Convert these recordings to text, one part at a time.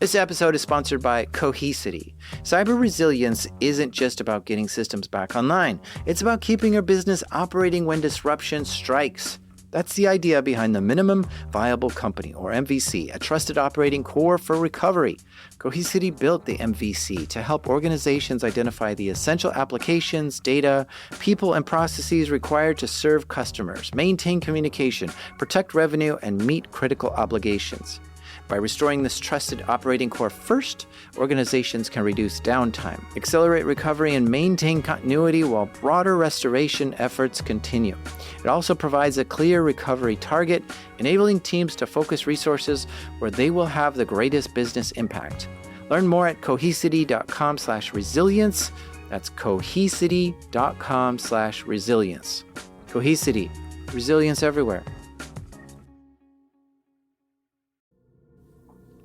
This episode is sponsored by Cohesity. Cyber resilience isn't just about getting systems back online. It's about keeping your business operating when disruption strikes. That's the idea behind the Minimum Viable Company, or MVC, a trusted operating core for recovery. Cohesity built the MVC to help organizations identify the essential applications, data, people, and processes required to serve customers, maintain communication, protect revenue, and meet critical obligations. By restoring this trusted operating core first, organizations can reduce downtime, accelerate recovery, and maintain continuity while broader restoration efforts continue. It also provides a clear recovery target, enabling teams to focus resources where they will have the greatest business impact. Learn more at cohesity.com/resilience. That's cohesity.com/resilience. Cohesity, resilience everywhere.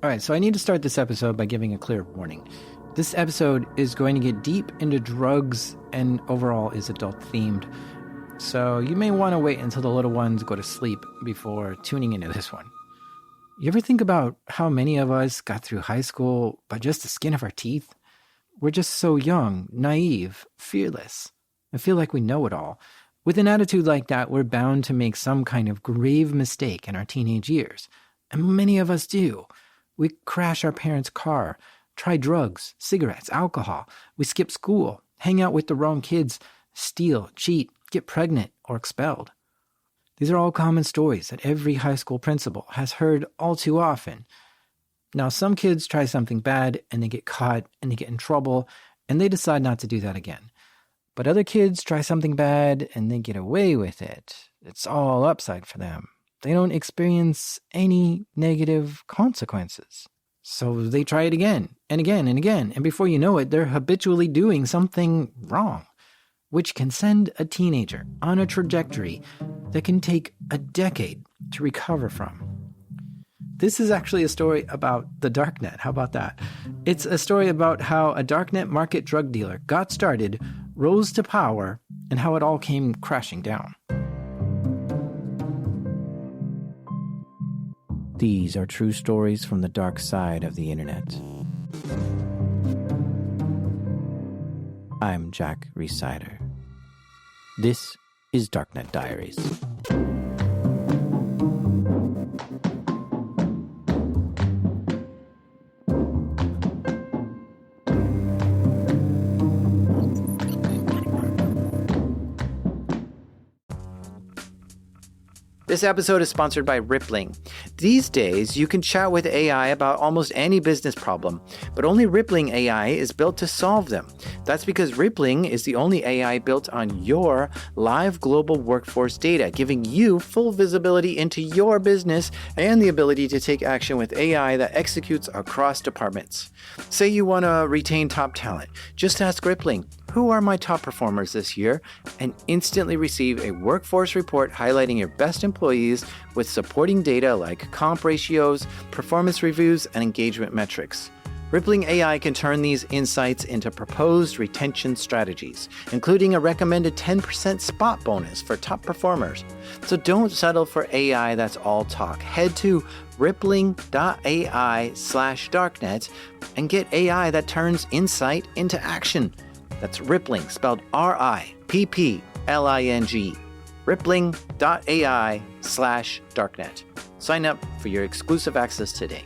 All right, so I need to start this episode by giving a clear warning. This episode is going to get deep into drugs and overall is adult themed. So you may want to wait until the little ones go to sleep before tuning into this one. You ever think about how many of us got through high school by just the skin of our teeth? We're just so young, naive, fearless, and feel like we know it all. With an attitude like that, we're bound to make some kind of grave mistake in our teenage years. And many of us do. We crash our parents' car, try drugs, cigarettes, alcohol. We skip school, hang out with the wrong kids, steal, cheat, get pregnant, or expelled. These are all common stories that every high school principal has heard all too often. Now, some kids try something bad and they get caught and they get in trouble and they decide not to do that again. But other kids try something bad and they get away with it. It's all upside for them. They don't experience any negative consequences. So they try it again and again and again. And before you know it, they're habitually doing something wrong, which can send a teenager on a trajectory that can take a decade to recover from. This is actually a story about the darknet. How about that? It's a story about how a darknet market drug dealer got started, rose to power, and how it all came crashing down. These are true stories from the dark side of the internet. I'm Jack Rhysider. This is Darknet Diaries. This episode is sponsored by Rippling. These days, you can chat with AI about almost any business problem, but only Rippling AI is built to solve them. That's because Rippling is the only AI built on your live global workforce data, giving you full visibility into your business and the ability to take action with AI that executes across departments. Say you want to retain top talent. Just ask Rippling, who are my top performers this year? And instantly receive a workforce report highlighting your best employees with supporting data like comp ratios, performance reviews, and engagement metrics. Rippling AI can turn these insights into proposed retention strategies, including a recommended 10% spot bonus for top performers. So don't settle for AI that's all talk. Head to rippling.ai/darknet and get AI that turns insight into action. That's Rippling, spelled Rippling. Rippling.ai/darknet. Sign up for your exclusive access today.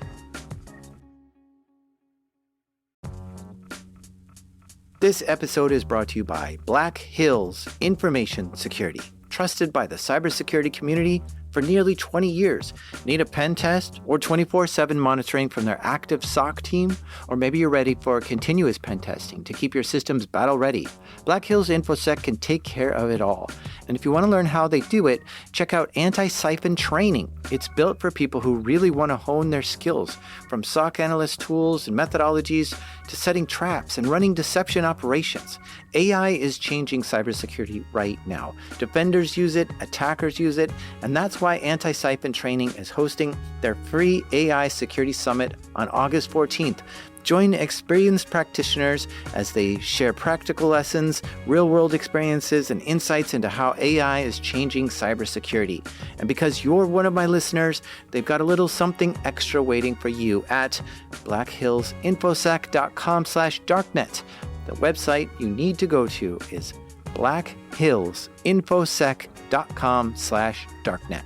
This episode is brought to you by Black Hills Information Security, trusted by the cybersecurity community for nearly 20 years. Need a pen test or 24/7 monitoring from their active SOC team? Or maybe you're ready for continuous pen testing to keep your systems battle ready. Black Hills InfoSec can take care of it all. And if you want to learn how they do it, check out Anti-Siphon Training. It's built for people who really want to hone their skills, from SOC analyst tools and methodologies to setting traps and running deception operations. AI is changing cybersecurity right now. Defenders use it, attackers use it, and that's why Anti-Siphon Training is hosting their free AI Security Summit on August 14th. Join experienced practitioners as they share practical lessons, real-world experiences, and insights into how AI is changing cybersecurity. And because you're one of my listeners, they've got a little something extra waiting for you at blackhillsinfosec.com/darknet. The website you need to go to is blackhillsinfosec.com/darknet.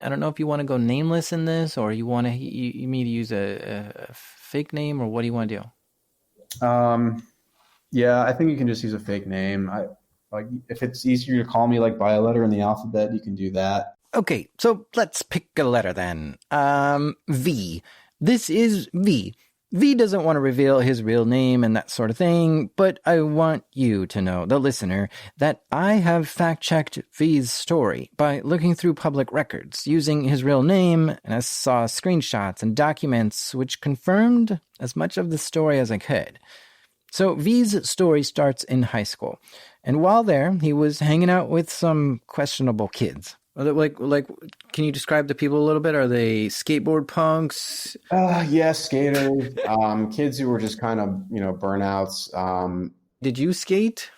I don't know if you want to go nameless in this, or you want to you me to use a fake name, or what do you want to do? Yeah, I think you can just use a fake name. Like if it's easier to call me like by a letter in the alphabet, you can do that. Okay, so let's pick a letter then. V. This is V. V doesn't want to reveal his real name and that sort of thing, but I want you to know, the listener, that I have fact-checked V's story by looking through public records, using his real name, and I saw screenshots and documents which confirmed as much of the story as I could. So V's story starts in high school, and while there, he was hanging out with some questionable kids. Like, can you describe the people a little bit? Are they skateboard punks? Yeah, skaters, kids who were just kind of, burnouts. Did you skate?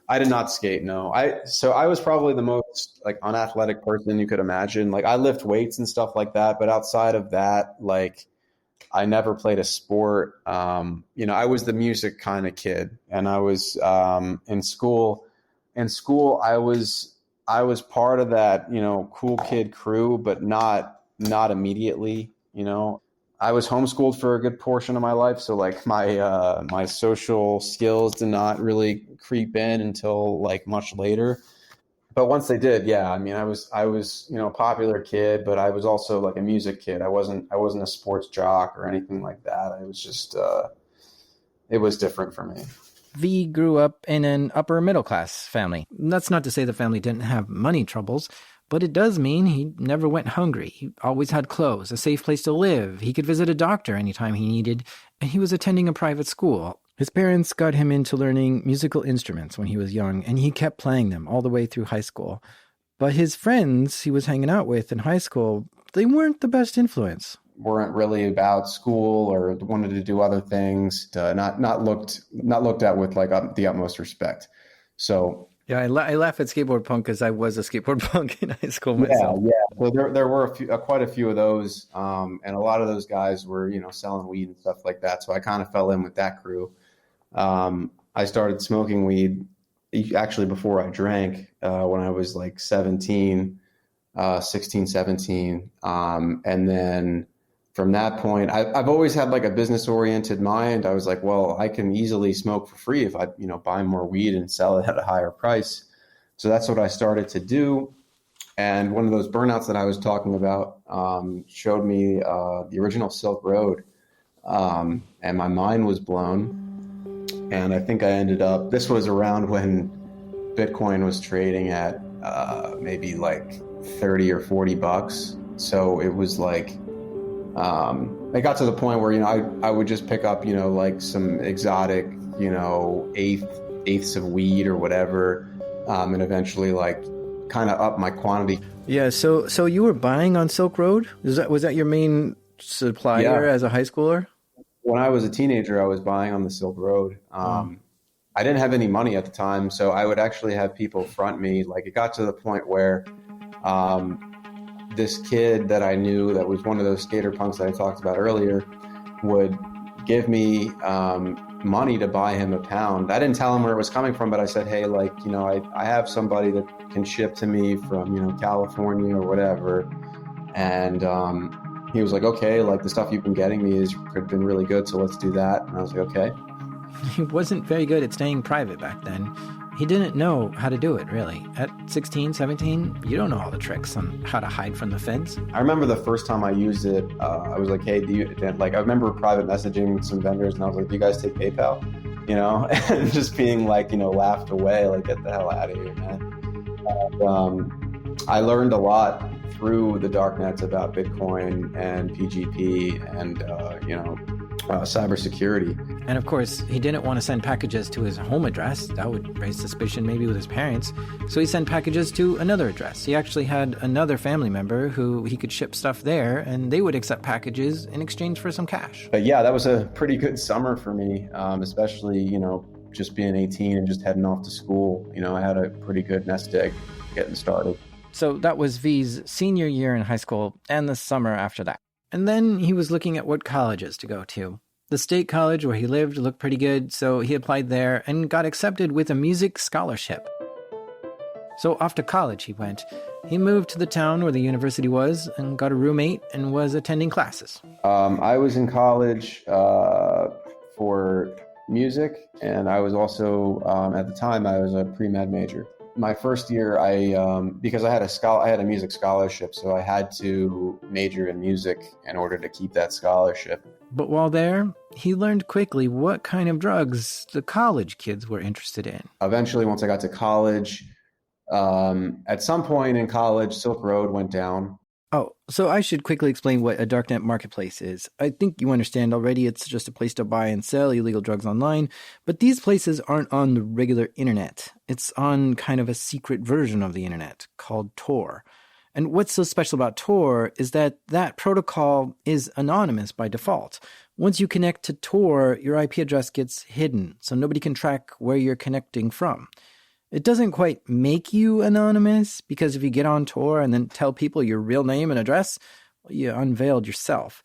I did not skate, no. So I was probably the most like unathletic person you could imagine. Like I lift weights and stuff like that, but outside of that, like I never played a sport. I was the music kind of kid, and I was in school. In school, I was part of that, cool kid crew, but not immediately, I was homeschooled for a good portion of my life. So like my social skills did not really creep in until like much later. But once they did, yeah, I mean, I was, a popular kid, but I was also like a music kid. I wasn't a sports jock or anything like that. I was just, it was different for me. V grew up in an upper middle class family. That's not to say the family didn't have money troubles, but it does mean he never went hungry. He always had clothes, a safe place to live. He could visit a doctor anytime he needed, and he was attending a private school. His parents got him into learning musical instruments when he was young, and he kept playing them all the way through high school. But his friends he was hanging out with in high school, they weren't the best influence. Weren't really about school or wanted to do other things, not looked at with like the utmost respect. So yeah, I laugh at skateboard punk because I was a skateboard punk in high school myself. Yeah. So there were quite a few of those, and a lot of those guys were selling weed and stuff like that. So I kind of fell in with that crew. I started smoking weed actually before I drank when I was like 16, 17, and then. From that point, I've always had like a business-oriented mind. I was like, well, I can easily smoke for free if I, buy more weed and sell it at a higher price. So that's what I started to do. And one of those burnouts that I was talking about showed me the original Silk Road, and my mind was blown. And I think I ended up. This was around when Bitcoin was trading at maybe like $30 or $40. So it was like. It got to the point where, I would just pick up, like some exotic, eighths of weed or whatever, and eventually like kind of up my quantity. Yeah. So you were buying on Silk Road? Was that your main supplier as a high schooler? When I was a teenager, I was buying on the Silk Road. I didn't have any money at the time, so I would actually have people front me. Like it got to the point where, this kid that I knew that was one of those skater punks that I talked about earlier would give me money to buy him a pound. I didn't tell him where it was coming from, but I said, hey, like, I have somebody that can ship to me from, California or whatever. And he was like, okay, like the stuff you've been getting me has been really good, so let's do that. And I was like, okay. He wasn't very good at staying private back then. He didn't know how to do it, really. At 16, 17, you don't know all the tricks on how to hide from the feds. I remember the first time I used it, I was like, hey, I remember private messaging some vendors, and I was like, do you guys take PayPal? And just being like, laughed away, like, get the hell out of here, man. And, I learned a lot through the darknets about Bitcoin and PGP and, cybersecurity. And of course, he didn't want to send packages to his home address. That would raise suspicion maybe with his parents. So he sent packages to another address. He actually had another family member who he could ship stuff there, and they would accept packages in exchange for some cash. But yeah, that was a pretty good summer for me, especially, just being 18 and just heading off to school. I had a pretty good nest egg getting started. So that was V's senior year in high school and the summer after that. And then he was looking at what colleges to go to. The state college where he lived looked pretty good, so he applied there and got accepted with a music scholarship. So off to college he went. He moved to the town where the university was and got a roommate and was attending classes. I was in college for music, and I was also, at the time, I was a pre-med major. My first year, because I had a music scholarship, so I had to major in music in order to keep that scholarship. But while there, he learned quickly what kind of drugs the college kids were interested in. Eventually, once I got to college, at some point in college, Silk Road went down. Oh, so I should quickly explain what a darknet marketplace is. I think you understand already. It's just a place to buy and sell illegal drugs online. But these places aren't on the regular internet. It's on kind of a secret version of the internet called Tor. And what's so special about Tor is that protocol is anonymous by default. Once you connect to Tor, your IP address gets hidden, so nobody can track where you're connecting from. It doesn't quite make you anonymous, because if you get on Tor and then tell people your real name and address, well, you unveiled yourself.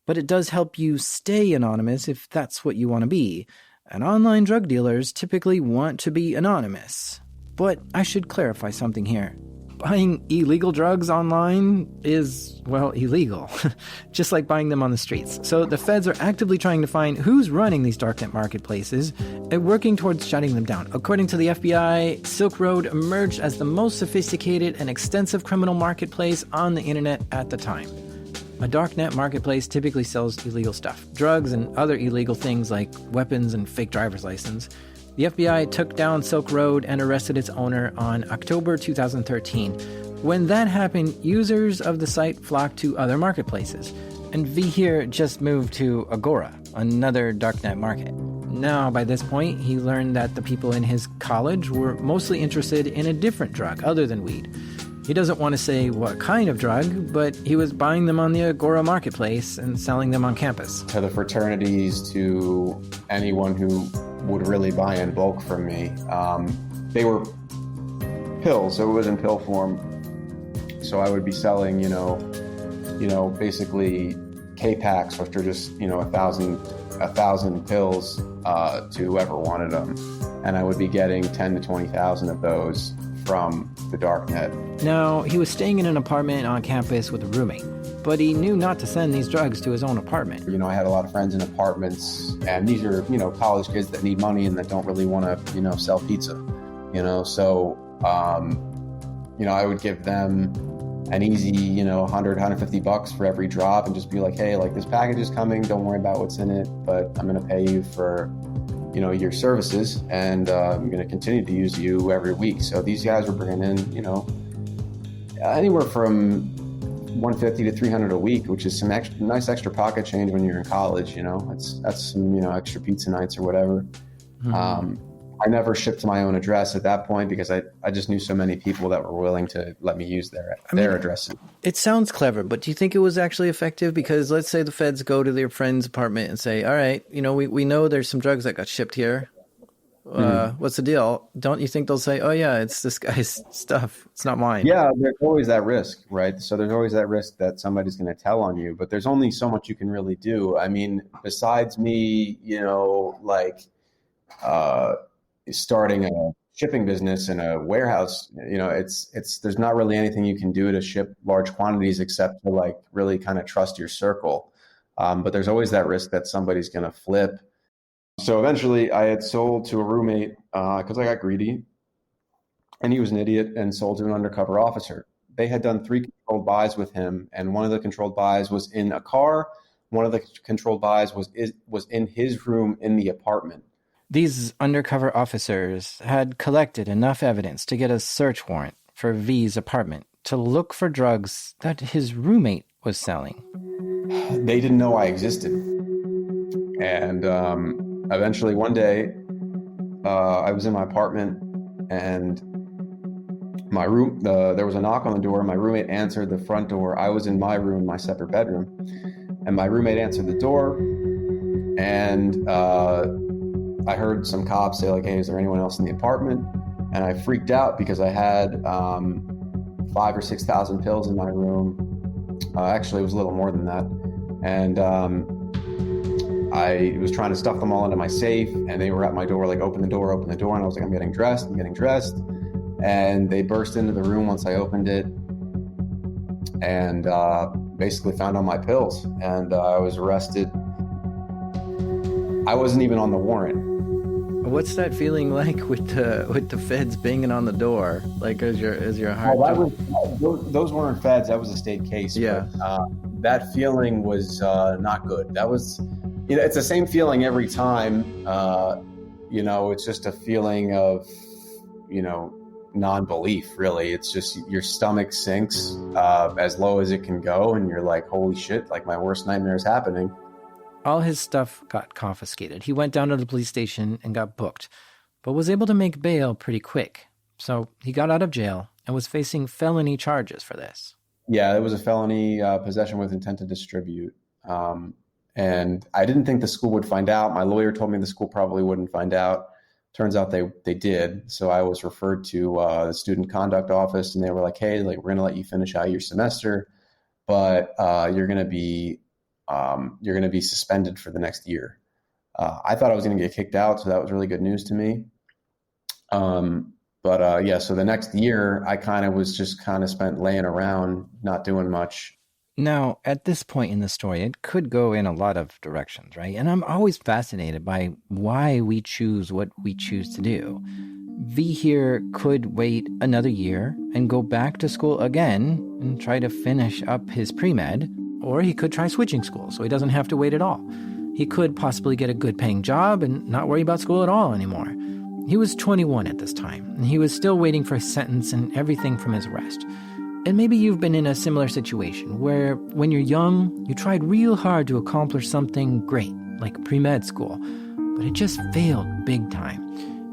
But it does help you stay anonymous if that's what you want to be. And online drug dealers typically want to be anonymous. But I should clarify something here. Buying illegal drugs online is, well, illegal, just like buying them on the streets. So the feds are actively trying to find who's running these darknet marketplaces and working towards shutting them down. According to the FBI, Silk Road emerged as the most sophisticated and extensive criminal marketplace on the internet at the time. A darknet marketplace typically sells illegal stuff, drugs and other illegal things like weapons and fake driver's license. The FBI took down Silk Road and arrested its owner on October 2013. When that happened, users of the site flocked to other marketplaces. And V here just moved to Agora, another darknet market. Now, by this point, he learned that the people in his college were mostly interested in a different drug other than weed. He doesn't want to say what kind of drug, but he was buying them on the Agora marketplace and selling them on campus. To the fraternities, to anyone who would really buy in bulk from me. They were pills, so it was in pill form. So I would be selling, basically K-packs, which are just, 1,000 pills to whoever wanted them. And I would be getting 10 to 20,000 of those from the darknet. Now, he was staying in an apartment on campus with a roommate, but he knew not to send these drugs to his own apartment. I had a lot of friends in apartments, and these are, college kids that need money and that don't really want to, sell pizza, so, I would give them an easy, 100, 150 bucks for every drop and just be like, hey, like this package is coming. Don't worry about what's in it, but I'm going to pay you for, your services, and I'm going to continue to use you every week. So these guys were bringing in, anywhere from $150 to $300 a week, which is some nice extra pocket change when you're in college. That's some extra pizza nights or whatever. Mm-hmm. I never shipped to my own address at that point because I just knew so many people that were willing to let me use their addresses. It sounds clever, but do you think it was actually effective? Because let's say the feds go to their friend's apartment and say, all right, we know there's some drugs that got shipped here. What's the deal? Don't you think they'll say, oh yeah, it's this guy's stuff. It's not mine. Yeah, there's always that risk, right? So there's always that risk that somebody's going to tell on you, but there's only so much you can really do. I mean, besides me, starting a shipping business in a warehouse, there's not really anything you can do to ship large quantities except to really kind of trust your circle. But there's always that risk that somebody's going to flip. So eventually I had sold to a roommate because I got greedy, and he was an idiot and sold to an undercover officer. They had done 3 controlled buys with him, and one of the controlled buys was in a car. One of the controlled buys was in his room in the apartment. These undercover officers had collected enough evidence to get a search warrant for V's apartment to look for drugs that his roommate was selling. They didn't know I existed. And eventually one day, I was in my apartment, and my room, there was a knock on the door. My roommate answered the front door. I was in my room, my separate bedroom, and my roommate answered the door. And I heard some cops say, like, hey, is there anyone else in the apartment? And I freaked out because I had 5,000 or 6,000 pills in my room. Actually, it was a little more than that. And I was trying to stuff them all into my safe, and they were at my door, like, open the door. And I was like, I'm getting dressed. And they burst into the room once I opened it, and basically found all my pills. And I was arrested. I wasn't even on the warrant. What's that feeling like with the feds banging on the door? Like, is your heart? Those weren't feds. That was a state case. Yeah. But, that feeling was not good. That was, it's the same feeling every time. It's just a feeling of, non-belief, really. It's just your stomach sinks as low as it can go, and you're like, holy shit, like my worst nightmare is happening. All his stuff got confiscated. He went down to the police station and got booked, but was able to make bail pretty quick. So he got out of jail and was facing felony charges for this. Yeah, it was a felony possession with intent to distribute. And I didn't think the school would find out. My lawyer told me the school probably wouldn't find out. Turns out they did. So I was referred to the student conduct office, and they were like, hey, like, we're going to let you finish out your semester, but you're going to be suspended for the next year. I thought I was going to get kicked out, so that was really good news to me. So the next year I was spent laying around, not doing much. Now, at this point in the story, it could go in a lot of directions, right? And I'm always fascinated by why we choose what we choose to do. V here could wait another year and go back to school again and try to finish up his pre-med, or he could try switching schools so he doesn't have to wait at all. He could possibly get a good paying job and not worry about school at all anymore. He was 21 at this time, and he was still waiting for his sentence and everything from his arrest. And maybe you've been in a similar situation where when you're young, you tried real hard to accomplish something great, like pre-med school, but it just failed big time.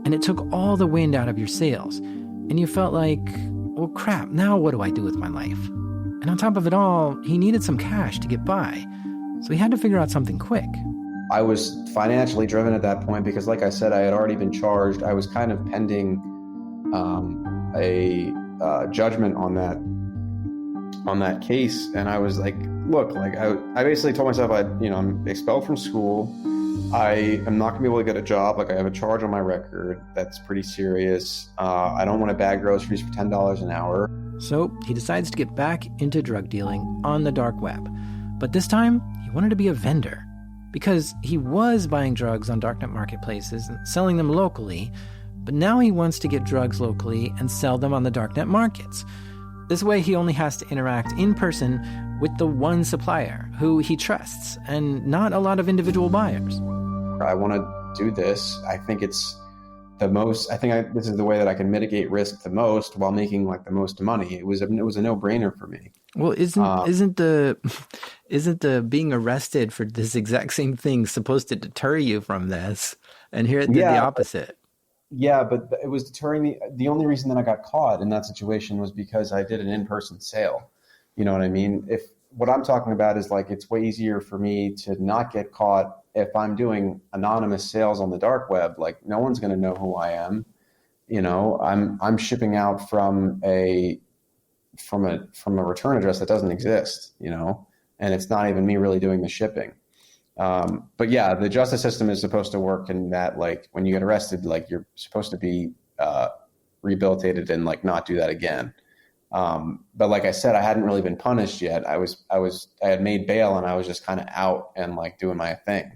And it took all the wind out of your sails. And you felt like, well, crap, now what do I do with my life? And on top of it all, he needed some cash to get by. So he had to figure out something quick. I was financially driven at that point because, like I said, I had already been charged. I was kind of pending a judgment on that case. And I was like, look, like I basically told myself, I'm expelled from school. I am not gonna be able to get a job. Like, I have a charge on my record that's pretty serious. I don't want to bag groceries for $10 an hour. So he decides to get back into drug dealing on the dark web. But this time, he wanted to be a vendor. Because he was buying drugs on darknet marketplaces and selling them locally, but now he wants to get drugs locally and sell them on the darknet markets. This way he only has to interact in person with the one supplier who he trusts and not a lot of individual buyers. I want to do this. I think it's the most, this is the way that I can mitigate risk the most while making like the most money. It was a no-brainer for me. Well, isn't the being arrested for this exact same thing supposed to deter you from this? And here it did the opposite. But it was deterring me. The only reason that I got caught in that situation was because I did an in-person sale. You know what I mean? If what I'm talking about is like, it's way easier for me to not get caught if I'm doing anonymous sales on the dark web. Like, no one's going to know who I am. I'm shipping out from a return address that doesn't exist, and it's not even me really doing the shipping. But yeah, the justice system is supposed to work in that, like, when you get arrested, like, you're supposed to be rehabilitated and like not do that again. But like I said, I hadn't really been punished yet. I had made bail and I was just kind of out and like doing my thing.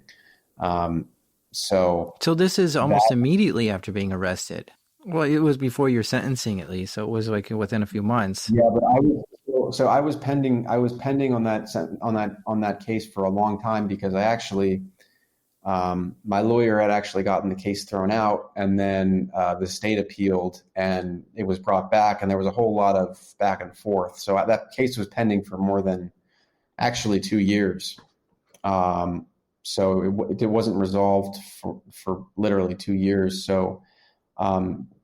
So this is almost immediately after being arrested. Well, it was before your sentencing at least. So it was like within a few months. Yeah, but I was pending on that case for a long time because I actually, my lawyer had actually gotten the case thrown out, and then the state appealed and it was brought back, and there was a whole lot of back and forth. So that case was pending for more than actually 2 years. So it wasn't resolved for literally 2 years. So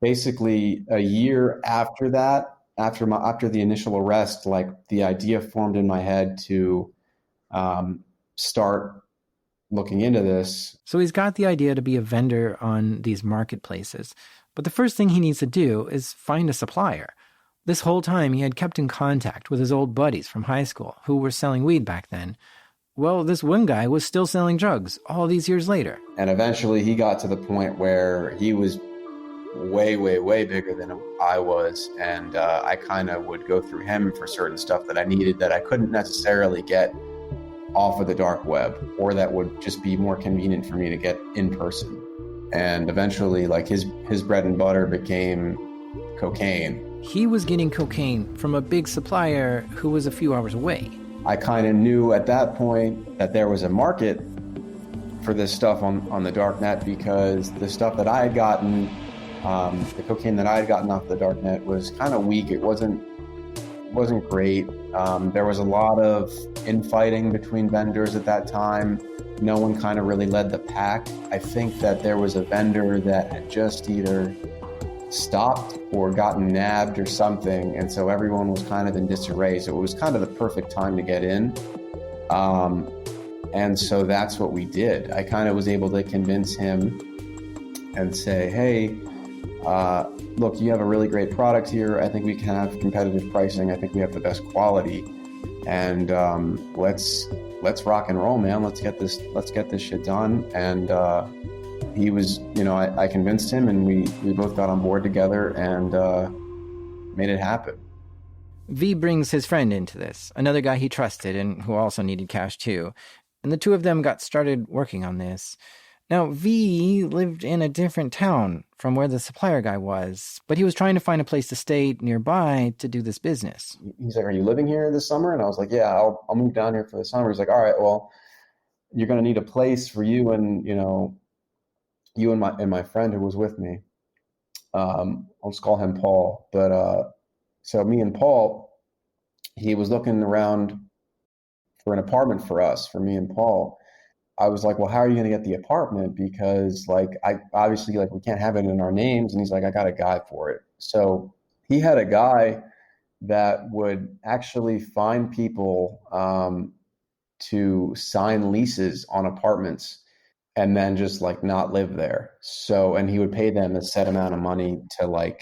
basically a year after that, after the initial arrest, like the idea formed in my head to start looking into this. So he's got the idea to be a vendor on these marketplaces. But the first thing he needs to do is find a supplier. This whole time he had kept in contact with his old buddies from high school who were selling weed back then. Well, this one guy was still selling drugs all these years later. And eventually he got to the point where he was way, way, way bigger than I was. And I kind of would go through him for certain stuff that I needed that I couldn't necessarily get off of the dark web, or that would just be more convenient for me to get in person. And eventually, like, his bread and butter became cocaine. He was getting cocaine from a big supplier who was a few hours away. I kind of knew at that point that there was a market for this stuff on the darknet, because the stuff that I had gotten, the cocaine that I had gotten off the darknet was kind of weak. It wasn't great. There was a lot of infighting between vendors at that time. No one kind of really led the pack. I think that there was a vendor that had just either stopped or gotten nabbed or something, and so everyone was kind of in disarray. So it was kind of the perfect time to get in. And so that's what we did. I kind of was able to convince him and say, hey, look, you have a really great product here. I think we can have competitive pricing. I think we have the best quality, and let's rock and roll, man. Let's get this shit done. And he was, I convinced him, and we both got on board together and made it happen. V brings his friend into this, another guy he trusted and who also needed cash too. And the two of them got started working on this. Now, V lived in a different town from where the supplier guy was, but he was trying to find a place to stay nearby to do this business. He's like, are you living here this summer? And I was like, yeah, I'll move down here for the summer. He's like, all right, well, you're going to need a place for you and, you and my friend who was with me. I'll just call him Paul. But so me and Paul, he was looking around for an apartment for us, for me and Paul. I was like, well, how are you going to get the apartment? Because I obviously we can't have it in our names. And he's like, I got a guy for it. So he had a guy that would actually find people to sign leases on apartments and then just not live there. So, and he would pay them a set amount of money to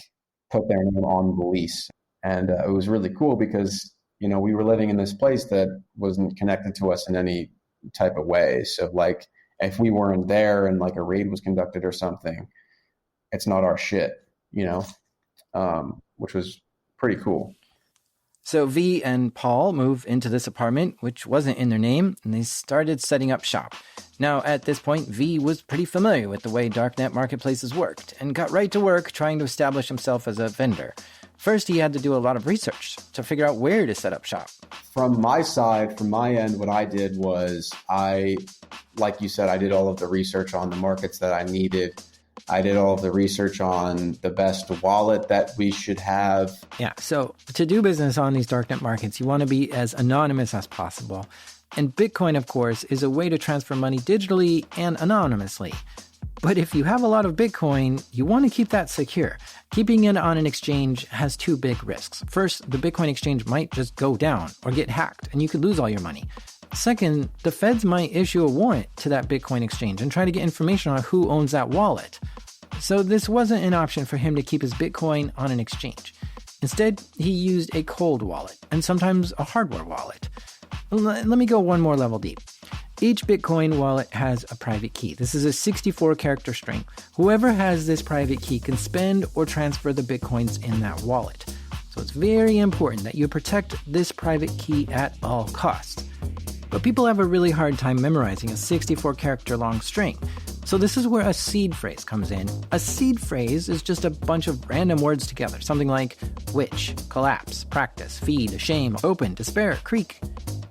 put their name on the lease. And it was really cool because, we were living in this place that wasn't connected to us in any type of way. So if we weren't there and a raid was conducted or something, it's not our shit, which was pretty cool. So V and Paul move into this apartment, which wasn't in their name, and they started setting up shop. Now, at this point, V was pretty familiar with the way darknet marketplaces worked and got right to work trying to establish himself as a vendor. First, he had to do a lot of research to figure out where to set up shop. From my side, from my end, what I did was like you said, I did all of the research on the markets that I needed. I did all of the research on the best wallet that we should have. Yeah, so to do business on these darknet markets, you want to be as anonymous as possible. And Bitcoin, of course, is a way to transfer money digitally and anonymously. But if you have a lot of Bitcoin, you want to keep that secure. Keeping it on an exchange has two big risks. First, the Bitcoin exchange might just go down or get hacked, and you could lose all your money. Second, the feds might issue a warrant to that Bitcoin exchange and try to get information on who owns that wallet. So this wasn't an option for him to keep his Bitcoin on an exchange. Instead, he used a cold wallet and sometimes a hardware wallet. Let me go one more level deep. Each Bitcoin wallet has a private key. This is a 64-character string. Whoever has this private key can spend or transfer the Bitcoins in that wallet. So it's very important that you protect this private key at all costs. But people have a really hard time memorizing a 64-character long string. So this is where a seed phrase comes in. A seed phrase is just a bunch of random words together, something like witch, collapse, practice, feed, shame, open, despair, creek.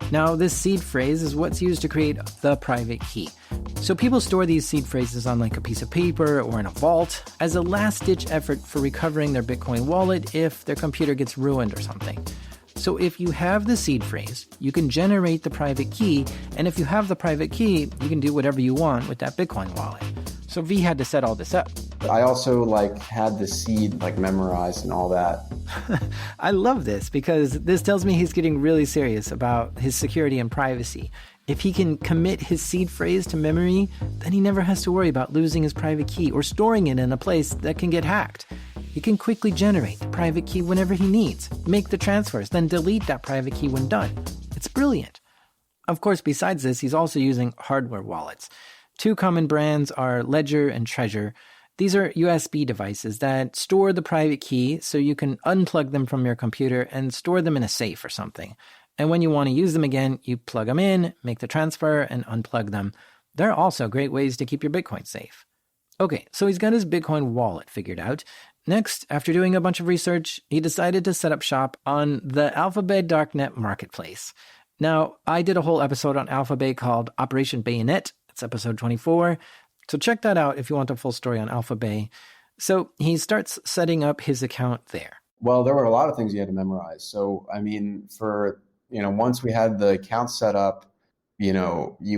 Now, this seed phrase is what's used to create the private key. So people store these seed phrases on a piece of paper or in a vault as a last-ditch effort for recovering their Bitcoin wallet if their computer gets ruined or something. So if you have the seed phrase, you can generate the private key, and if you have the private key, you can do whatever you want with that Bitcoin wallet. So V had to set all this up. I also had the seed memorized and all that. I love this because this tells me he's getting really serious about his security and privacy. If he can commit his seed phrase to memory, then he never has to worry about losing his private key or storing it in a place that can get hacked. He can quickly generate the private key whenever he needs, make the transfers, then delete that private key when done. It's brilliant. Of course, besides this, he's also using hardware wallets. Two common brands are Ledger and Treasure. These are USB devices that store the private key so you can unplug them from your computer and store them in a safe or something. And when you want to use them again, you plug them in, make the transfer, and unplug them. They're also great ways to keep your Bitcoin safe. Okay, so he's got his Bitcoin wallet figured out. Next, after doing a bunch of research, he decided to set up shop on the Alphabay darknet marketplace. Now, I did a whole episode on Alphabay called Operation Bayonet. It's episode 24. So check that out if you want a full story on Alphabay. So he starts setting up his account there. Well, there were a lot of things you had to memorize. So, once we had the account set up, you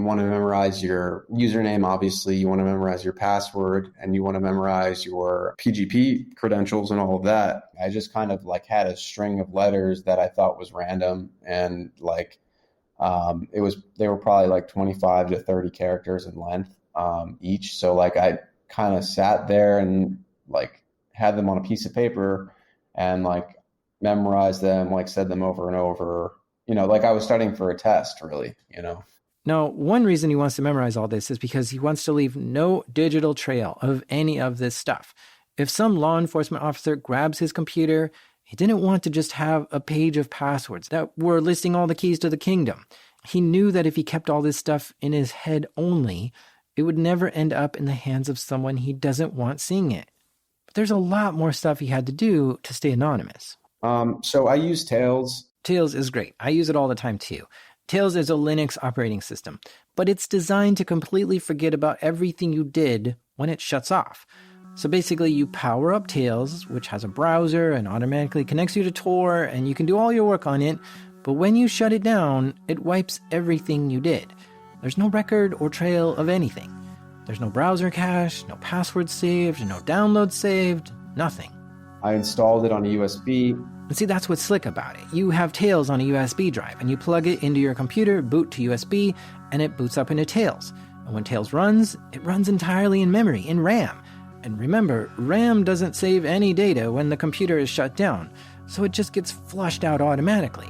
want to memorize your username, obviously. You want to memorize your password, and you want to memorize your PGP credentials and all of that. I just kind of had a string of letters that I thought was random, and they were probably 25 to 30 characters in length each. So I kind of sat there and had them on a piece of paper and memorized them, said them over and over. I was studying for a test, really. Now, one reason he wants to memorize all this is because he wants to leave no digital trail of any of this stuff. If some law enforcement officer grabs his computer, he didn't want to just have a page of passwords that were listing all the keys to the kingdom. He knew that if he kept all this stuff in his head only, it would never end up in the hands of someone he doesn't want seeing it. But there's a lot more stuff he had to do to stay anonymous. So I use Tails. Tails is great. I use it all the time too. Tails is a Linux operating system, but it's designed to completely forget about everything you did when it shuts off. So basically you power up Tails, which has a browser and automatically connects you to Tor, and you can do all your work on it, but when you shut it down, it wipes everything you did. There's no record or trail of anything. There's no browser cache, no password saved, no download saved, nothing. I installed it on a USB. And see, that's what's slick about it. You have Tails on a USB drive, and you plug it into your computer, boot to USB, and it boots up into Tails. And when Tails runs, it runs entirely in memory, in RAM. And remember, RAM doesn't save any data when the computer is shut down, so it just gets flushed out automatically.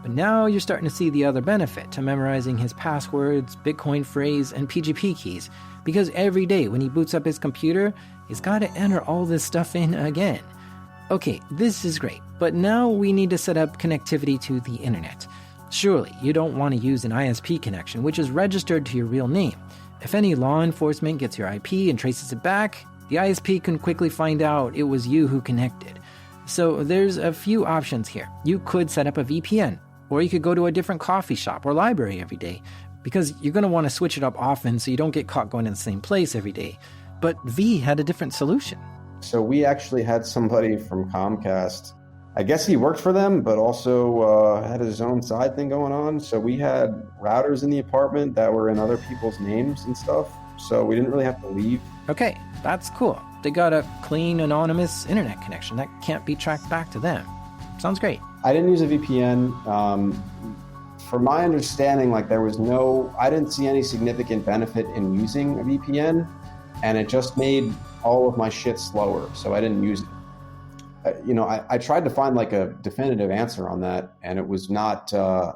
But now you're starting to see the other benefit to memorizing his passwords, Bitcoin phrase, and PGP keys, because every day when he boots up his computer, he's got to enter all this stuff in again. Okay, this is great, but now we need to set up connectivity to the internet. Surely, you don't want to use an ISP connection, which is registered to your real name. If any law enforcement gets your IP and traces it back, the ISP can quickly find out it was you who connected. So there's a few options here. You could set up a VPN, or you could go to a different coffee shop or library every day, because you're going to want to switch it up often so you don't get caught going to the same place every day. But V had a different solution. So we actually had somebody from Comcast. I guess he worked for them, but also had his own side thing going on. So we had routers in the apartment that were in other people's names and stuff. So we didn't really have to leave. Okay, that's cool. They got a clean, anonymous internet connection that can't be tracked back to them. Sounds great. I didn't use a VPN. From my understanding, I didn't see any significant benefit in using a VPN, and it just made all of my shit slower, so I didn't use it. I tried to find a definitive answer on that, and it was not,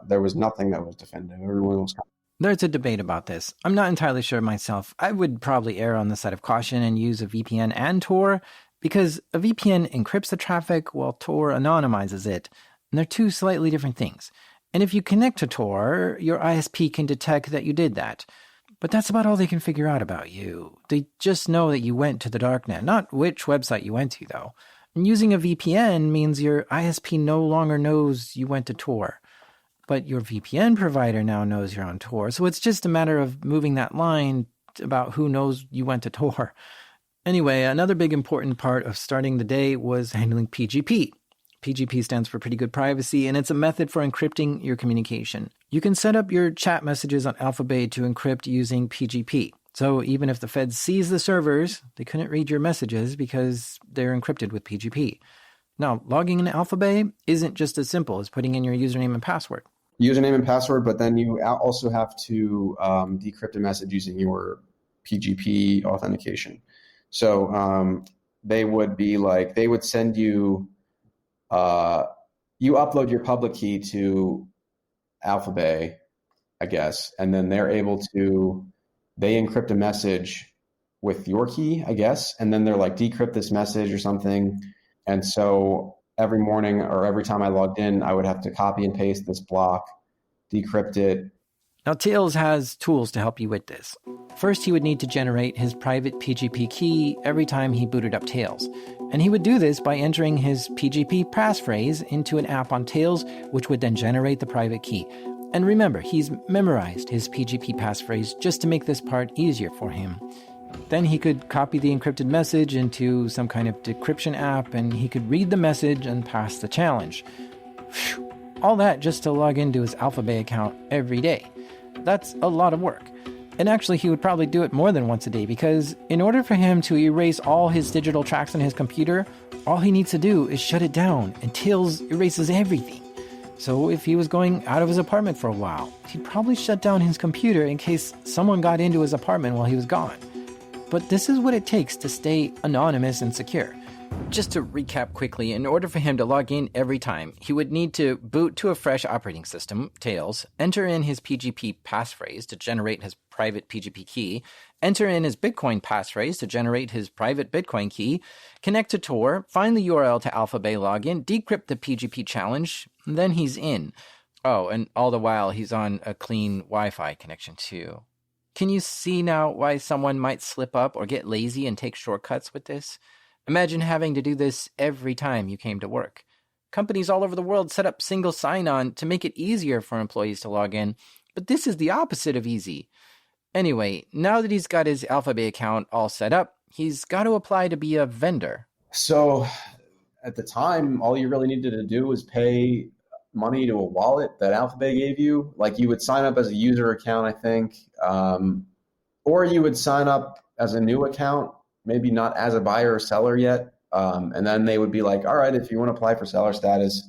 there was nothing that was definitive. Everyone was There's a debate about this. I'm not entirely sure myself. I would probably err on the side of caution and use a VPN and Tor, because a VPN encrypts the traffic while Tor anonymizes it, and they're two slightly different things. And if you connect to Tor, your ISP can detect that you did that. But that's about all they can figure out about you. They just know that you went to the darknet, not which website you went to, though. And using a VPN means your ISP no longer knows you went to Tor. But your VPN provider now knows you're on Tor, so it's just a matter of moving that line about who knows you went to Tor. Anyway, another big important part of starting the day was handling PGP. PGP stands for pretty good privacy, and it's a method for encrypting your communication. You can set up your chat messages on Alphabay to encrypt using PGP. So even if the Fed sees the servers, they couldn't read your messages because they're encrypted with PGP. Now, logging into Alphabay isn't just as simple as putting in your username and password. Username and password, but then you also have to decrypt a message using your PGP authentication. So they would send you, you upload your public key to Alphabay, I guess, and then they encrypt a message with your key, I guess, and then they're like, decrypt this message or something. And so every morning or every time I logged in, I would have to copy and paste this block, decrypt it. Now, Tails has tools to help you with this. First, he would need to generate his private PGP key every time he booted up Tails. And he would do this by entering his PGP passphrase into an app on Tails, which would then generate the private key. And remember, he's memorized his PGP passphrase just to make this part easier for him. Then he could copy the encrypted message into some kind of decryption app, and he could read the message and pass the challenge. Whew. All that just to log into his Alphabay account every day. That's a lot of work. And actually, he would probably do it more than once a day, because in order for him to erase all his digital tracks on his computer, all he needs to do is shut it down, and Tails erases everything. So if he was going out of his apartment for a while, he'd probably shut down his computer in case someone got into his apartment while he was gone. But this is what it takes to stay anonymous and secure. Just to recap quickly, in order for him to log in every time, he would need to boot to a fresh operating system, Tails, enter in his PGP passphrase to generate his private PGP key, enter in his Bitcoin passphrase to generate his private Bitcoin key, connect to Tor, find the URL to Alphabay login, decrypt the PGP challenge, and then he's in. Oh, and all the while he's on a clean Wi-Fi connection too. Can you see now why someone might slip up or get lazy and take shortcuts with this? Imagine having to do this every time you came to work. Companies all over the world set up single sign-on to make it easier for employees to log in, but this is the opposite of easy. Anyway, now that he's got his Alphabay account all set up, he's got to apply to be a vendor. So at the time, all you really needed to do was pay money to a wallet that Alphabay gave you. Like you would sign up as a user account, I think, or you would sign up as a new account, maybe not as a buyer or seller yet. And then they would be like, all right, if you want to apply for seller status,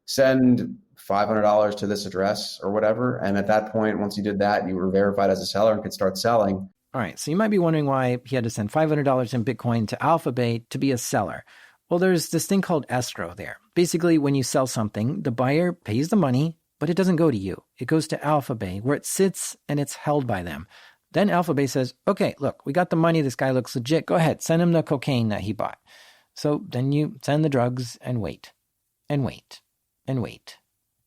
send $500 to this address or whatever. And at that point, once you did that, you were verified as a seller and could start selling. All right, so you might be wondering why he had to send $500 in Bitcoin to Alphabay to be a seller. Well, there's this thing called escrow there. Basically, when you sell something, the buyer pays the money, but it doesn't go to you. It goes to Alphabay, where it sits and it's held by them. Then Alphabay says, okay, look, we got the money. This guy looks legit. Go ahead, send him the cocaine that he bought. So then you send the drugs and wait, and wait, and wait.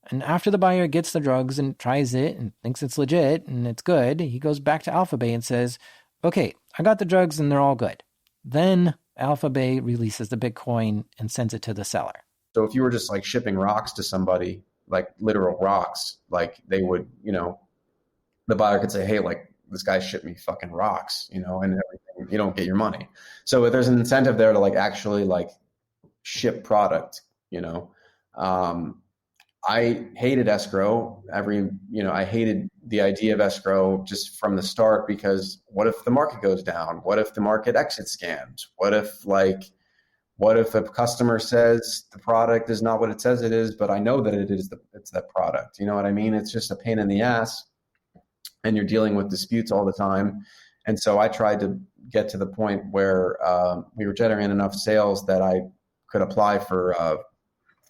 And after the buyer gets the drugs and tries it and thinks it's legit and it's good, he goes back to Alphabay and says, okay, I got the drugs and they're all good. Then Alphabay releases the Bitcoin and sends it to the seller. So if you were just like shipping rocks to somebody, like literal rocks, like they would, the buyer could say, hey, like this guy shipped me fucking rocks, and everything, you don't get your money. So there's an incentive there to like actually like ship product, I hated escrow. I hated the idea of escrow just from the start, because what if the market goes down? What if the market exit scams? What if a customer says the product is not what it says it is, but I know that it's that product? You know what I mean? It's just a pain in the ass, and you're dealing with disputes all the time. And so I tried to get to the point where we were generating enough sales that I could apply for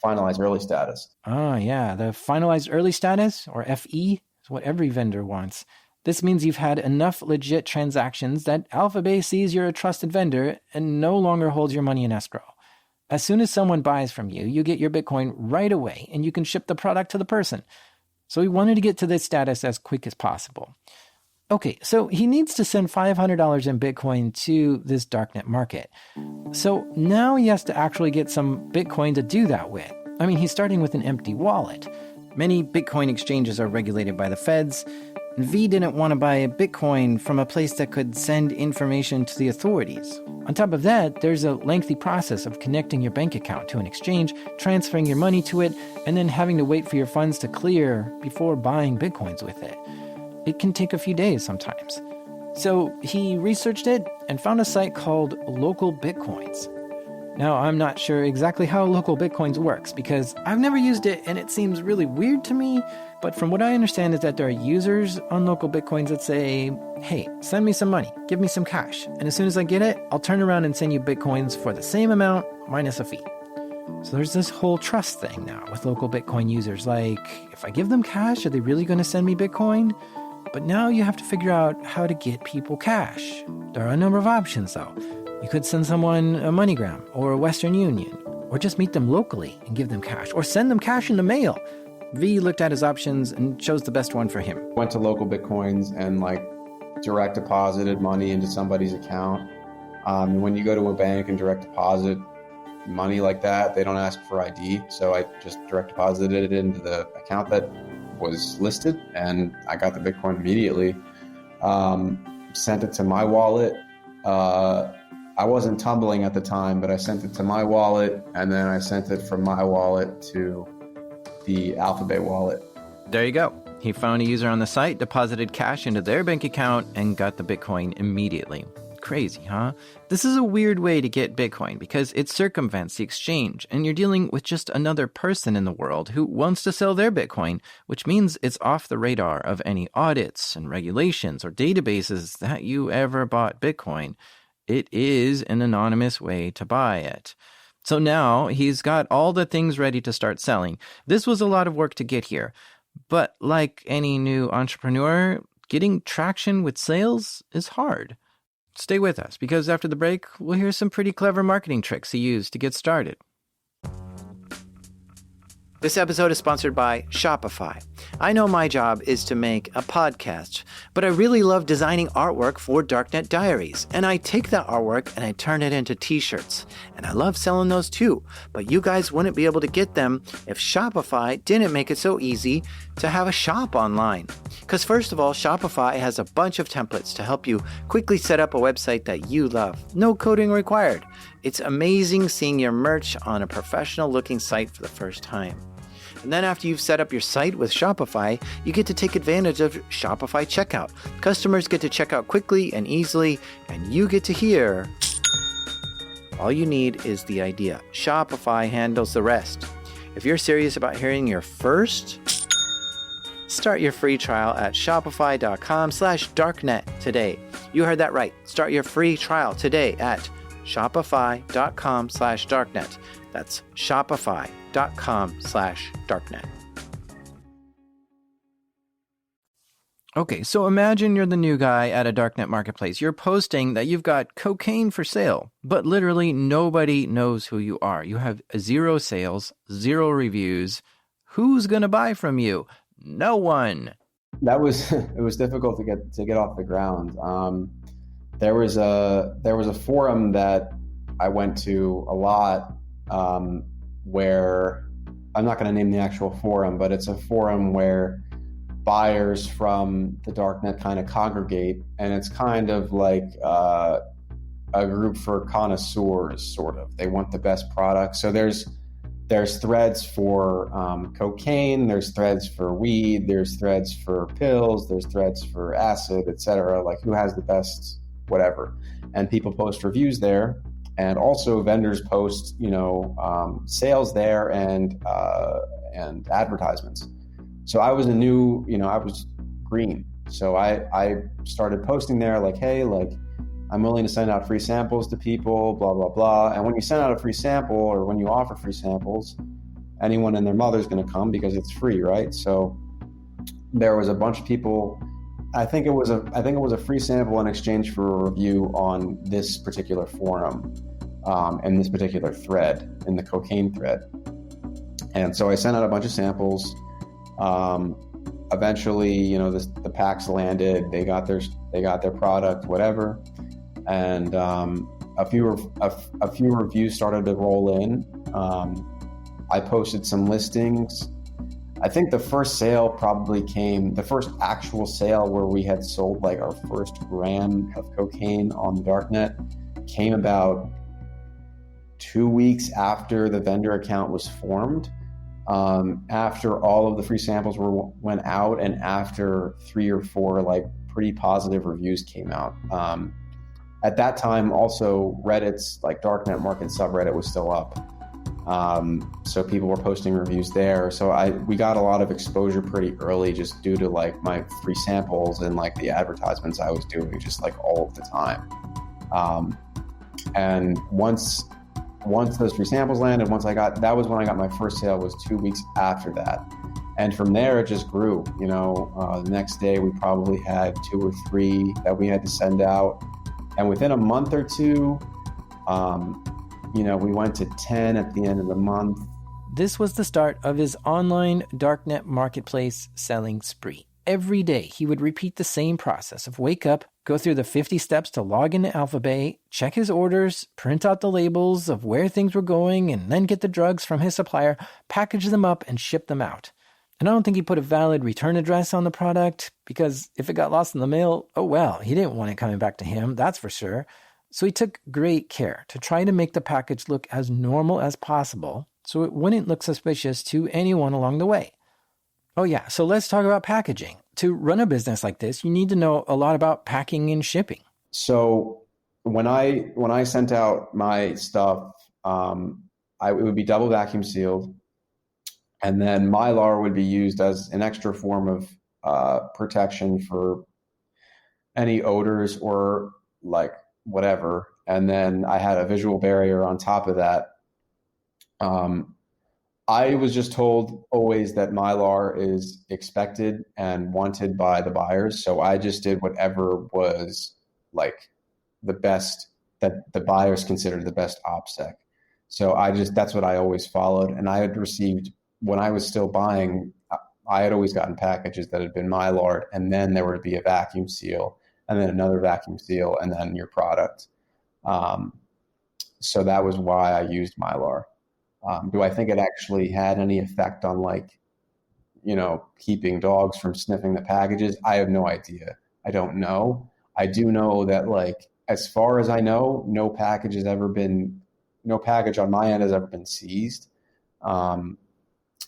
finalized early status. Oh, yeah. The finalized early status, or FE, is what every vendor wants. This means you've had enough legit transactions that Alphabay sees you're a trusted vendor and no longer holds your money in escrow. As soon as someone buys from you, you get your Bitcoin right away and you can ship the product to the person. So we wanted to get to this status as quick as possible. Okay, so he needs to send $500 in Bitcoin to this darknet market. So now he has to actually get some Bitcoin to do that with. I mean, he's starting with an empty wallet. Many Bitcoin exchanges are regulated by the feds. V didn't want to buy a Bitcoin from a place that could send information to the authorities. On top of that, there's a lengthy process of connecting your bank account to an exchange, transferring your money to it, and then having to wait for your funds to clear before buying Bitcoins with it. It can take a few days sometimes. So he researched it and found a site called Local Bitcoins. Now, I'm not sure exactly how Local Bitcoins works because I've never used it and it seems really weird to me, but from what I understand is that there are users on Local Bitcoins that say, hey, send me some money, give me some cash, and as soon as I get it, I'll turn around and send you Bitcoins for the same amount minus a fee. So there's this whole trust thing now with Local Bitcoin users, like, if I give them cash, are they really going to send me Bitcoin? But now you have to figure out how to get people cash. There are a number of options though. You could send someone a MoneyGram or a Western Union, or just meet them locally and give them cash, or send them cash in the mail. V looked at his options and chose the best one for him. Went to Local Bitcoins and direct deposited money into somebody's account. When you go to a bank and direct deposit money like that, they don't ask for ID. So I just direct deposited it into the account that was listed and I got the Bitcoin immediately. Sent it to my wallet. I wasn't tumbling at the time, but I sent it to my wallet, and then I sent it from my wallet to the Alphabet wallet. There you go. He found a user on the site, deposited cash into their bank account, and got the Bitcoin immediately. Crazy, huh? This is a weird way to get Bitcoin because it circumvents the exchange, and you're dealing with just another person in the world who wants to sell their Bitcoin, which means it's off the radar of any audits and regulations or databases that you ever bought Bitcoin. It is an anonymous way to buy it. So now he's got all the things ready to start selling. This was a lot of work to get here. But like any new entrepreneur, getting traction with sales is hard. Stay with us, because after the break, we'll hear some pretty clever marketing tricks he used to get started. This episode is sponsored by Shopify. I know my job is to make a podcast, but I really love designing artwork for Darknet Diaries, and I take that artwork and I turn it into t-shirts. And I love selling those too, but you guys wouldn't be able to get them if Shopify didn't make it so easy to have a shop online. Because first of all, Shopify has a bunch of templates to help you quickly set up a website that you love. No coding required. It's amazing seeing your merch on a professional-looking site for the first time. And then after you've set up your site with Shopify, you get to take advantage of Shopify checkout. Customers get to check out quickly and easily, and you get to hear. All you need is the idea. Shopify handles the rest. If you're serious about hearing your first, start your free trial at shopify.com/darknet today. You heard that right. Start your free trial today at shopify.com/darknet. That's shopify.com/darknet. Okay, so imagine you're the new guy at a darknet marketplace. You're posting that you've got cocaine for sale, but literally nobody knows who you are. You have 0 sales, 0 reviews. Who's going to buy from you? No one. It was difficult to get off the ground. There was a forum that I went to a lot, where I'm not going to name the actual forum, but it's a forum where buyers from the darknet kind of congregate, and it's kind of like a group for connoisseurs, sort of. They want the best product. So there's threads for cocaine, there's threads for weed, there's threads for pills, there's threads for acid, etc. Like who has the best whatever. And people post reviews there. And also vendors post, sales there and advertisements. So I was I was green. So I started posting there like, hey, I'm willing to send out free samples to people, blah, blah, blah. And when you send out a free sample or when you offer free samples, anyone and their mother's going to come because it's free, right? So there was a bunch of people. I think it was a free sample in exchange for a review on this particular forum, and this particular thread, in the cocaine thread. And so I sent out a bunch of samples. Eventually, the packs landed. They got their product, whatever, and a few reviews started to roll in. I posted some listings. I think the first sale probably came, the first actual sale where we had sold like our first gram of cocaine on the darknet came about 2 weeks after the vendor account was formed, after all of the free samples went out, and after 3 or 4 like pretty positive reviews came out. At that time, also Reddit's like darknet market subreddit was still up. So people were posting reviews there. So we got a lot of exposure pretty early just due to like my free samples and like the advertisements I was doing just like all of the time. And once those free samples landed, that was when I got my first sale, was 2 weeks after that. And from there, it just grew. The next day we probably had 2 or 3 that we had to send out. And within a month or two, we went to 10 at the end of the month. This was the start of his online darknet marketplace selling spree. Every day, he would repeat the same process of wake up, go through the 50 steps to log into Alphabet, check his orders, print out the labels of where things were going, and then get the drugs from his supplier, package them up, and ship them out. And I don't think he put a valid return address on the product, because if it got lost in the mail, oh well, he didn't want it coming back to him, that's for sure. So he took great care to try to make the package look as normal as possible so it wouldn't look suspicious to anyone along the way. Oh yeah, so let's talk about packaging. To run a business like this, you need to know a lot about packing and shipping. So when I sent out my stuff, it would be double vacuum sealed, and then Mylar would be used as an extra form of protection for any odors or like whatever. And then I had a visual barrier on top of that. I was just told always that Mylar is expected and wanted by the buyers. So I just did whatever was like the best that the buyers considered the best OPSEC. So that's what I always followed. And I had received, when I was still buying, I had always gotten packages that had been Mylar, and then there would be a vacuum seal, and then another vacuum seal, and then your product. So that was why I used Mylar. Do I think it actually had any effect on keeping dogs from sniffing the packages? I have no idea. I don't know. I do know that as far as I know, no package on my end has ever been seized.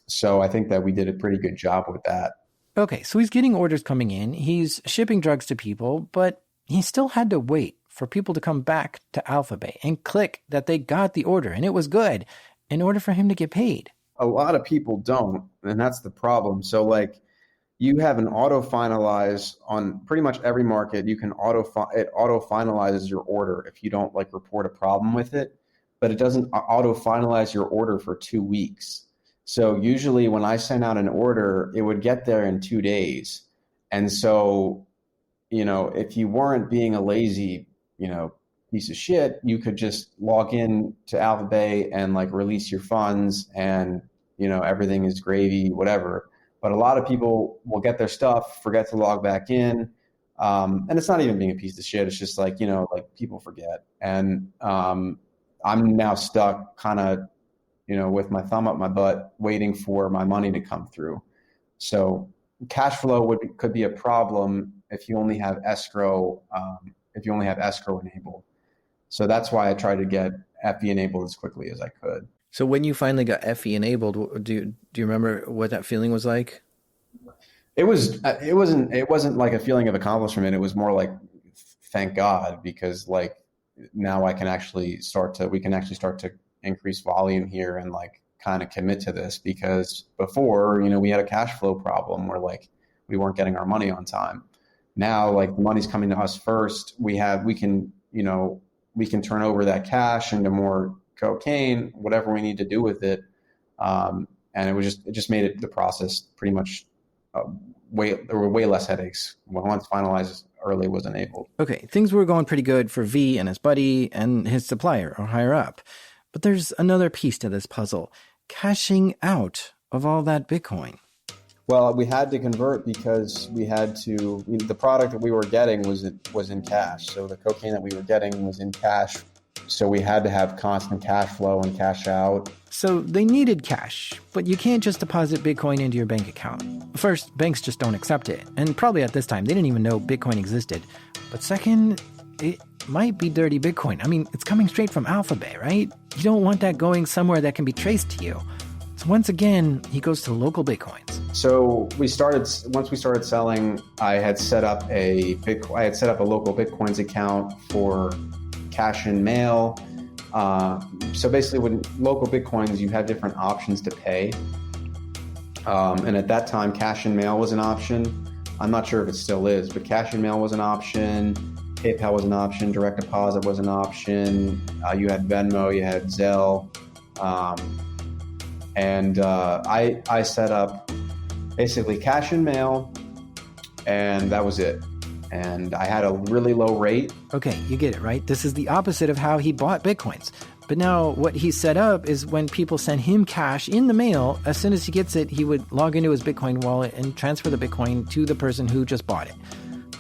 So I think that we did a pretty good job with that. Okay, so he's getting orders coming in, he's shipping drugs to people, but he still had to wait for people to come back to Alphabet and click that they got the order and it was good in order for him to get paid. A lot of people don't, and that's the problem. So you have an auto finalize on pretty much every market. You can auto finalizes your order if you don't report a problem with it, but it doesn't auto finalize your order for 2 weeks. So usually when I sent out an order, it would get there in 2 days. And so, if you weren't being a lazy, piece of shit, you could just log in to Alphabet and release your funds and, everything is gravy, whatever. But a lot of people will get their stuff, forget to log back in. And it's not even being a piece of shit. It's just people forget. And I'm now stuck kind of, with my thumb up my butt, waiting for my money to come through. So cash flow could be a problem if you only have escrow, enabled. So that's why I tried to get FE enabled as quickly as I could. So when you finally got FE enabled, do you remember what that feeling was like? It wasn't like a feeling of accomplishment. It was more like, thank God, because now we can actually start to increase volume here and kind of commit to this, because before, we had a cash flow problem where we weren't getting our money on time. Now the money's coming to us first. We can turn over that cash into more cocaine, whatever we need to do with it. And it just made the process pretty much there were way less headaches once finalized early was enabled. Okay, things were going pretty good for V and his buddy and his supplier or higher up. But there's another piece to this puzzle, cashing out of all that Bitcoin. Well, we had to convert because we had to, the product that we were getting was in cash. So the cocaine that we were getting was in cash So we had to have constant cash flow and cash out. So they needed cash, but you can't just deposit Bitcoin into your bank account. First, banks just don't accept it. And probably at this time, they didn't even know Bitcoin existed. But second, it might be dirty Bitcoin. I mean, it's coming straight from Alphabet, right? You don't want that going somewhere that can be traced to you. So once again, he goes to local Bitcoins. So once we started selling, I had set up a local Bitcoins account for cash and mail. So basically, with local Bitcoins, you have different options to pay. And at that time, cash and mail was an option. I'm not sure if it still is, but cash and mail was an option. PayPal was an option. Direct deposit was an option. You had Venmo, you had Zelle. And I set up basically cash and mail, and that was it. And I had a really low rate. Okay, you get it, right? This is the opposite of how he bought Bitcoins. But now what he set up is when people send him cash in the mail, as soon as he gets it, he would log into his Bitcoin wallet and transfer the Bitcoin to the person who just bought it.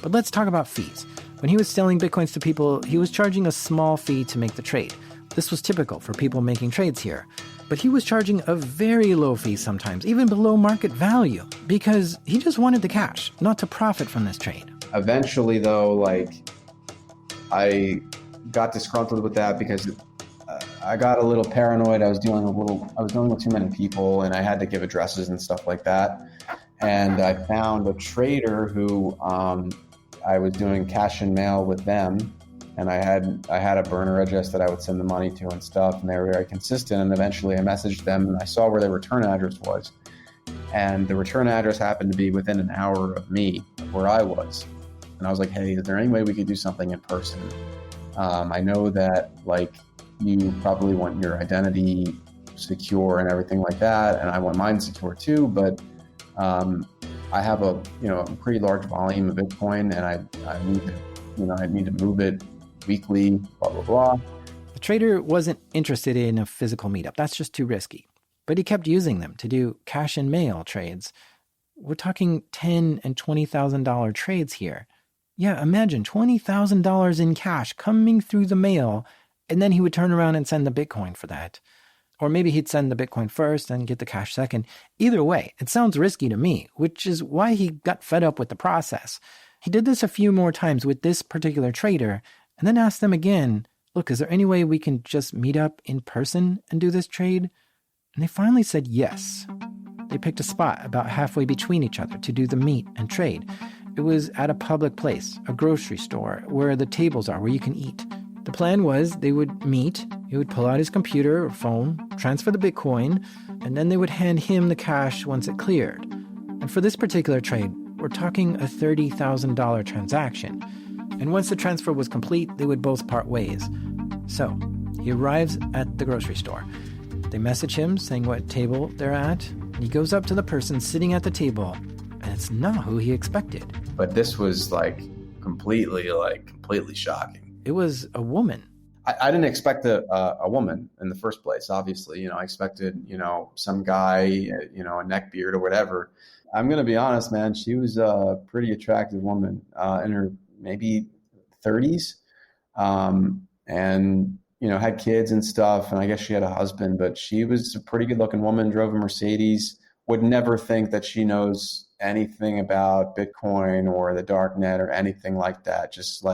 But let's talk about fees. When he was selling Bitcoins to people, he was charging a small fee to make the trade. This was typical for people making trades here. But he was charging a very low fee sometimes, even below market value, because he just wanted the cash, not to profit from this trade. Eventually, though, I got disgruntled with that because I got a little paranoid. I was dealing with too many people, and I had to give addresses and stuff like that. And I found a trader who I was doing cash and mail with them, and I had a burner address that I would send the money to and stuff, and they were very consistent. And eventually, I messaged them, and I saw where their return address was, and the return address happened to be within an hour of me, where I was. And I was like, hey, is there any way we could do something in person? I know that you probably want your identity secure and everything like that, and I want mine secure too, but I have a pretty large volume of Bitcoin, and I need to move it weekly, blah, blah, blah. The trader wasn't interested in a physical meetup. That's just too risky. But he kept using them to do cash and mail trades. We're talking $10,000 and $20,000 trades here. Yeah, imagine $20,000 in cash coming through the mail, and then he would turn around and send the Bitcoin for that. Or maybe he'd send the Bitcoin first and get the cash second. Either way, it sounds risky to me, which is why he got fed up with the process. He did this a few more times with this particular trader, and then asked them again, look, is there any way we can just meet up in person and do this trade? And they finally said yes. They picked a spot about halfway between each other to do the meet and trade. It was at a public place, a grocery store, where the tables are, where you can eat. The plan was they would meet, he would pull out his computer or phone, transfer the Bitcoin, and then they would hand him the cash once it cleared. And for this particular trade, we're talking a $30,000 transaction. And once the transfer was complete, they would both part ways. So he arrives at the grocery store. They message him saying what table they're at, and he goes up to the person sitting at the table, and it's not who he expected. But this was completely shocking. It was a woman. I didn't expect a woman in the first place, obviously. I expected, some guy, a neck beard or whatever. I'm going to be honest, man. She was a pretty attractive woman in her maybe 30s and, had kids and stuff. And I guess she had a husband, but she was a pretty good looking woman, drove a Mercedes, would never think that she knows anything about Bitcoin or the darknet or anything like that. Just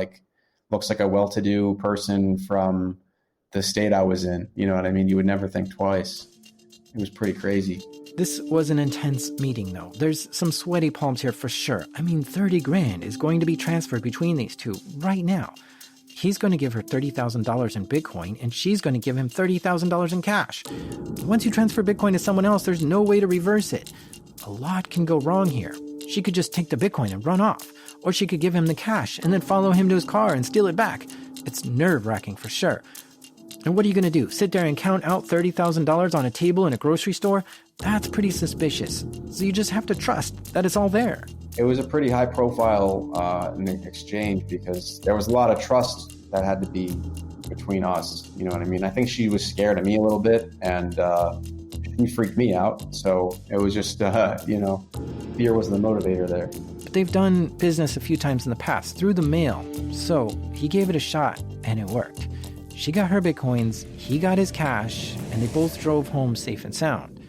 looks like a well-to-do person from the state I was in. You know what I mean? You would never think twice. It was pretty crazy. This was an intense meeting, though. There's some sweaty palms here for sure. I mean, 30 grand is going to be transferred between these two right now. He's going to give her $30,000 in Bitcoin, and she's going to give him $30,000 in cash. Once you transfer Bitcoin to someone else, there's no way to reverse it. A lot can go wrong here. She could just take the Bitcoin and run off, or she could give him the cash and then follow him to his car and steal it back. It's nerve-wracking for sure. And what are you going to do? Sit there and count out $30,000 on a table in a grocery store? That's pretty suspicious. So you just have to trust that it's all there. It was a pretty high profile exchange because there was a lot of trust that had to be between us. You know what I mean? I think she was scared of me a little bit, and she freaked me out. So it was just, fear was the motivator there. But they've done business a few times in the past through the mail. So he gave it a shot, and it worked. She got her Bitcoins, he got his cash, and they both drove home safe and sound.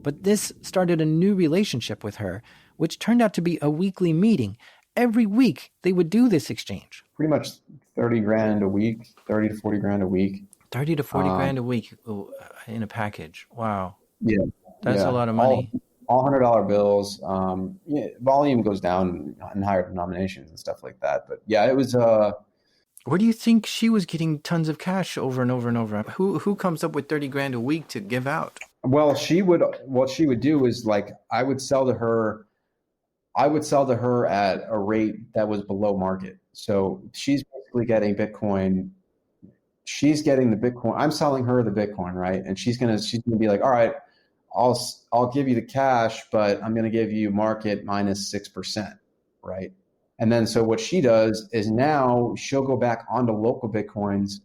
But this started a new relationship with her, which turned out to be a weekly meeting. Every week, they would do this exchange. Pretty much 30 grand a week, 30 to 40 grand a week. 30 to 40 grand a week in a package. Wow. Yeah. That's a lot of money. All $100 bills. Volume goes down in higher denominations and stuff like that. But yeah, it was... Where do you think she was getting tons of cash over and over and over? Who comes up with 30 grand a week to give out? Well, what she would do is like, I would sell to her at a rate that was below market. So she's basically getting Bitcoin. She's getting the Bitcoin. I'm selling her the Bitcoin, right? And she's gonna be like, all right, I'll give you the cash, but I'm gonna give you market minus 6%, right? And then so what she does is now she'll go back onto local Bitcoins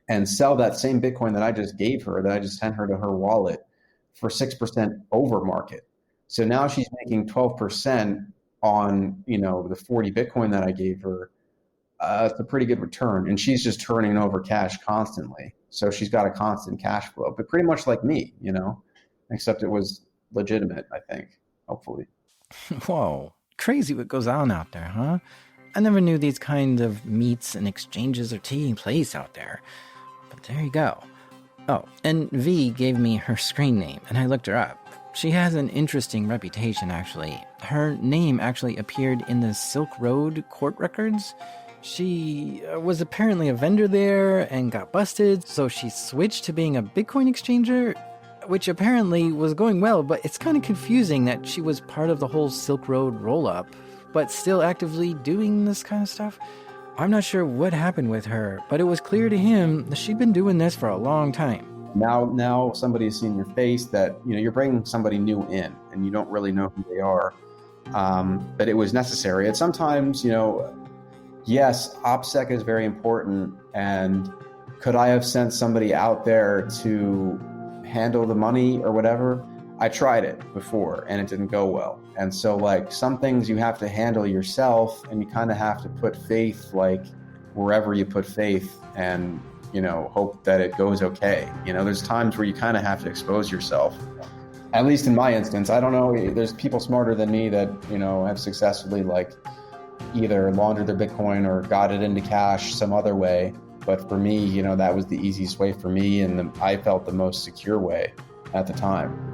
and sell that same Bitcoin that I just gave her, that I just sent her to her wallet for 6% over market. So now she's making 12% on, the 40 Bitcoin that I gave her. It's a pretty good return. And she's just turning over cash constantly. So she's got a constant cash flow, but pretty much like me, except it was legitimate, I think, hopefully. Whoa, crazy what goes on out there, huh? I never knew these kinds of meets and exchanges are taking place out there. But there you go. Oh, and V gave me her screen name, and I looked her up. She has an interesting reputation, actually. Her name actually appeared in the Silk Road court records. She was apparently a vendor there and got busted, so she switched to being a Bitcoin exchanger, which apparently was going well, but it's kind of confusing that she was part of the whole Silk Road roll-up, but still actively doing this kind of stuff. I'm not sure what happened with her, but it was clear to him that she'd been doing this for a long time. Now somebody's seen your face that, you're bringing somebody new in and you don't really know who they are. But it was necessary. And sometimes, yes, OPSEC is very important. And could I have sent somebody out there to handle the money or whatever? I tried it before and it didn't go well. And so some things you have to handle yourself, and you kind of have to put faith wherever you put faith, and hope that it goes okay. There's times where you kind of have to expose yourself. At least in my instance, I don't know, there's people smarter than me that, have successfully either laundered their Bitcoin or got it into cash some other way. But for me, that was the easiest way for me, and I felt the most secure way at the time.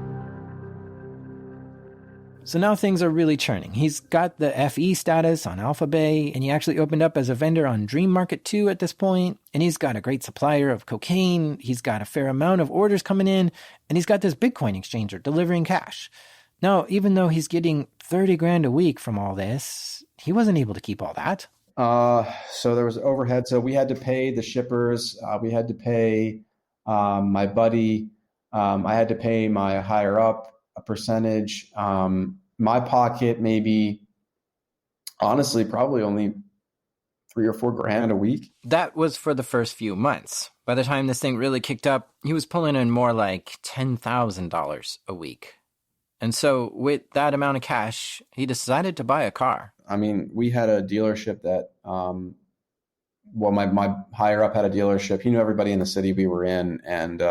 So now things are really churning. He's got the FE status on Alpha Bay, and he actually opened up as a vendor on Dream Market 2 at this point, and he's got a great supplier of cocaine, he's got a fair amount of orders coming in, and he's got this Bitcoin exchanger delivering cash. Now, even though he's getting 30 grand a week from all this, he wasn't able to keep all that. So there was overhead. So we had to pay the shippers, we had to pay my buddy, I had to pay my higher up a percentage. My pocket, maybe, honestly, probably only 3 or 4 grand a week. That was for the first few months. By the time this thing really kicked up, he was pulling in more like $10,000 a week. And so with that amount of cash, he decided to buy a car. I mean, we had a dealership that, my higher up had a dealership. He knew everybody in the city we were in, and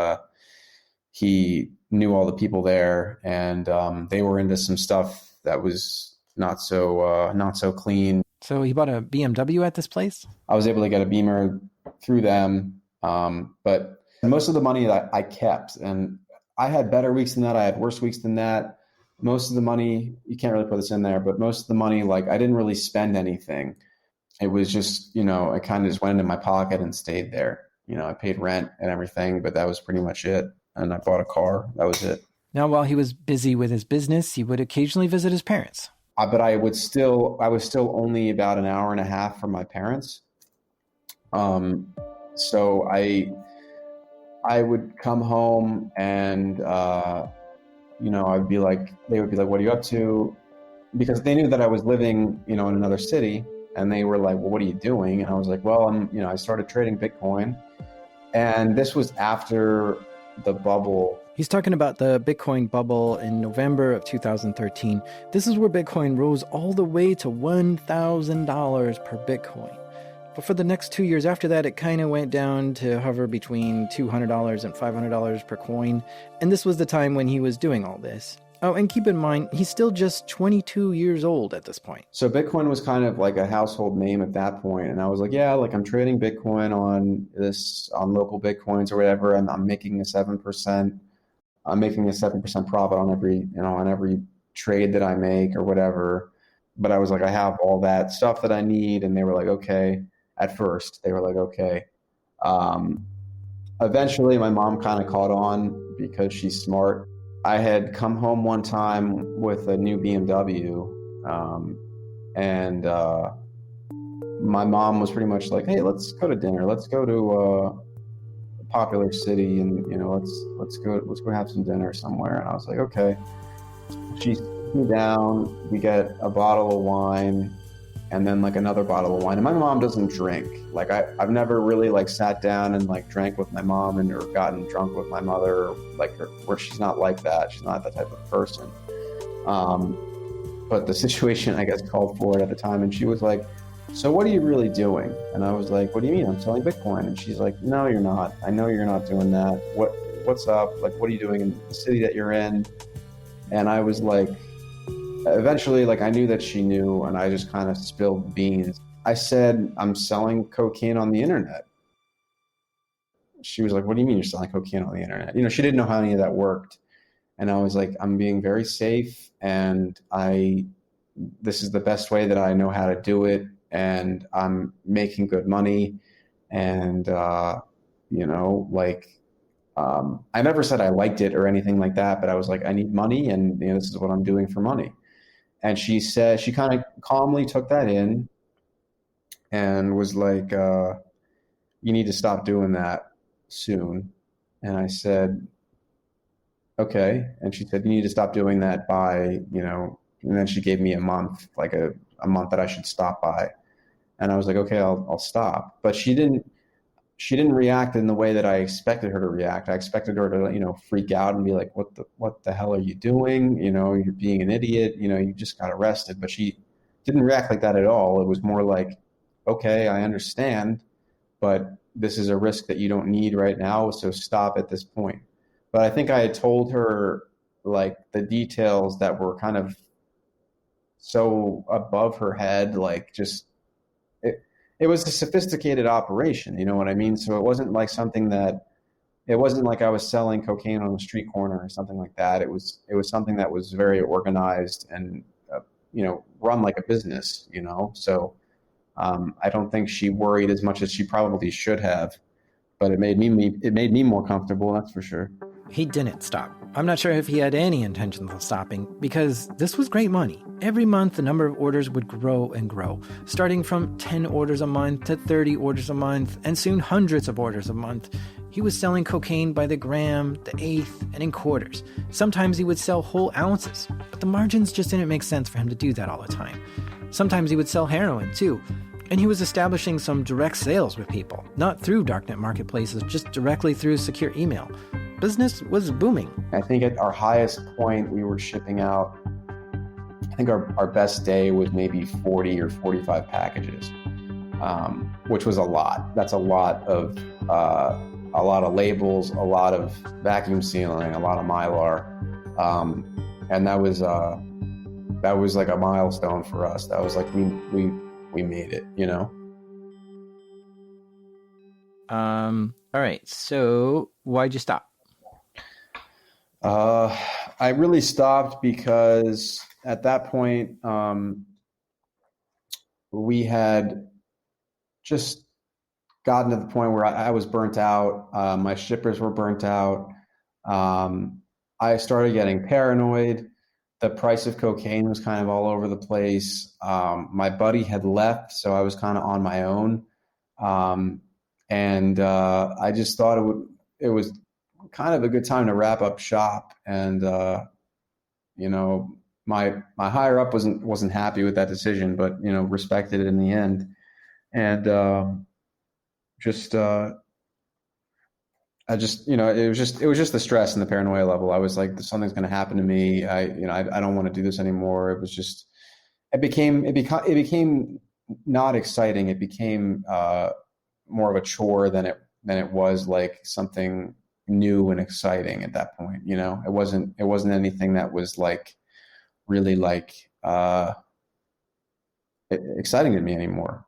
he knew all the people there, and they were into some stuff that was not so clean. So he bought a BMW at this place? I was able to get a Beamer through them, but most of the money that I kept, and I had better weeks than that, I had worse weeks than that. Most of the money, you can't really put this in there, but most of the money, I didn't really spend anything. It was just, it kind of just went into my pocket and stayed there. I paid rent and everything, but that was pretty much it. And I bought a car. That was it. Now, while he was busy with his business, he would occasionally visit his parents. But I was still only about an hour and a half from my parents. So I would come home and, I'd be like, they would be like, what are you up to? Because they knew that I was living, in another city, and they were like, well, what are you doing? And I was like, well, I started trading Bitcoin, and this was after the bubble. He's talking about the Bitcoin bubble in November of 2013. This is where Bitcoin rose all the way to $1,000 per Bitcoin. But for the next 2 years after that, it kind of went down to hover between $200 and $500 per coin. And this was the time when he was doing all this. Oh, and keep in mind, he's still just 22 years old at this point. So Bitcoin was kind of like a household name at that point. And I was like, yeah, like I'm trading Bitcoin on local Bitcoins or whatever. And I'm making a 7%. I'm making a 7% profit on every trade that I make or whatever. But I was like, I have all that stuff that I need. And they were like, okay. At first, they were like, okay. Eventually, my mom kind of caught on because she's smart. I had come home one time with a new BMW, and my mom was pretty much like, "Hey, let's go to dinner. Let's go to a popular city, and let's go have some dinner somewhere." And I was like, "Okay." She sits me down. We get a bottle of wine, and then like another bottle of wine. And my mom doesn't drink. Like I've never really like sat down and like drank with my mom or gotten drunk with my mother, where she's not like that. She's not that type of person. But the situation, I guess, called for it at the time. And she was like, "So what are you really doing?" And I was like, "What do you mean? I'm selling Bitcoin." And she's like, "No, you're not. I know you're not doing that. What's up? Like, what are you doing in the city that you're in?" And I was like, eventually, like I knew that she knew, and I just kind of spilled beans. I said, "I'm selling cocaine on the internet." She was like, "What do you mean you're selling cocaine on the internet?" She didn't know how any of that worked. And I was like, "I'm being very safe, and this is the best way that I know how to do it, and I'm making good money." And I never said I liked it or anything like that, but I was like, I need money, and this is what I'm doing for money. And she said, she kind of calmly took that in and was like, "You need to stop doing that soon." And I said, "Okay." And she said, "You need to stop doing that by, and then she gave me a month, like a month that I should stop by. And I was like, "Okay, I'll stop." But she didn't react in the way that I expected her to react. I expected her to, freak out and be like, what the hell are you doing? You're being an idiot. You just got arrested. But she didn't react like that at all. It was more like, "Okay, I understand, but this is a risk that you don't need right now. So stop at this point." But I think I had told her like the details that were kind of so above her head, like just, it was a sophisticated operation, you know what I mean? So it wasn't like it wasn't like I was selling cocaine on a street corner or something like that. It was something that was very organized and, run like a business, So I don't think she worried as much as she probably should have, but it made me more comfortable, that's for sure. He didn't stop. I'm not sure if he had any intentions of stopping, because this was great money. Every month, the number of orders would grow and grow, starting from 10 orders a month to 30 orders a month, and soon hundreds of orders a month. He was selling cocaine by the gram, the eighth, and in quarters. Sometimes he would sell whole ounces, but the margins just didn't make sense for him to do that all the time. Sometimes he would sell heroin, too. And he was establishing some direct sales with people, not through darknet marketplaces, just directly through secure email. Business was booming. I think at our highest point, we were shipping out, I think our best day was maybe 40 or 45 packages, which was a lot. That's a lot of labels, a lot of vacuum sealing, a lot of Mylar. And that was like a milestone for us. That was like, we made it, All right. So why'd you stop? I really stopped because at that point, we had just gotten to the point where I was burnt out. My shippers were burnt out. I started getting paranoid. The price of cocaine was kind of all over the place. My buddy had left, so I was kind of on my own. And I just thought it was kind of a good time to wrap up shop. And my higher up wasn't happy with that decision, but respected it in the end. And it was just the stress and the paranoia level. I was like, something's going to happen to me. I don't want to do this anymore. It was just, it became not exciting. It became more of a chore than it was like something new and exciting at that point. It wasn't anything that was like really like exciting to me anymore.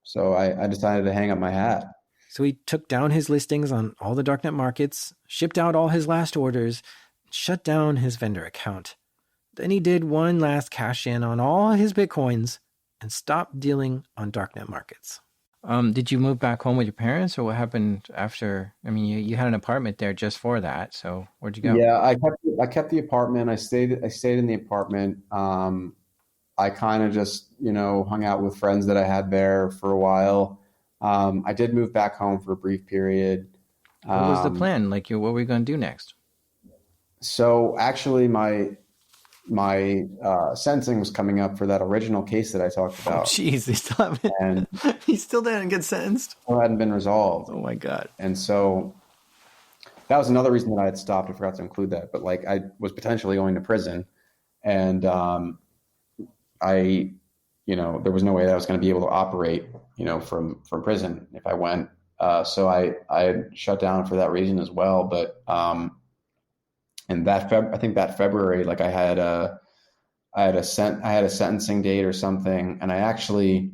So I decided to hang up my hat. So he took down his listings on all the darknet markets, shipped out all his last orders, shut down his vendor account. Then he did one last cash in on all his Bitcoins and stopped dealing on darknet markets. Did you move back home with your parents, or what happened after? I mean, you had an apartment there just for that. So where'd you go? Yeah, I kept the apartment. I stayed in the apartment. I kind of just, hung out with friends that I had there for a while. I did move back home for a brief period. What was the plan? Like, what were we going to do next? So actually, my sentencing was coming up for that original case that I talked about. Oh, jeez, he still didn't get sentenced. Still hadn't been resolved. Oh my God! And so that was another reason that I had stopped. I forgot to include that, but like I was potentially going to prison, and there was no way that I was going to be able to operate, from prison if I went. So I shut down for that reason as well. But and I think that February, like I had a sentencing date or something, and I actually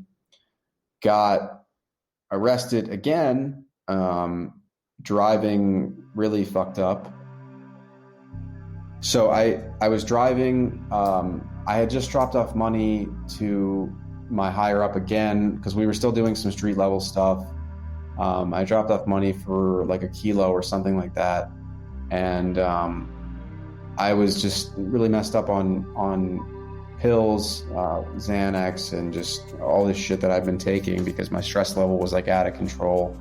got arrested again, driving really fucked up. So I was driving. I had just dropped off money to my higher up again because we were still doing some street level stuff. I dropped off money for like a kilo or something like that, and I was just really messed up on pills, Xanax, and just all this shit that I've been taking because my stress level was like out of control.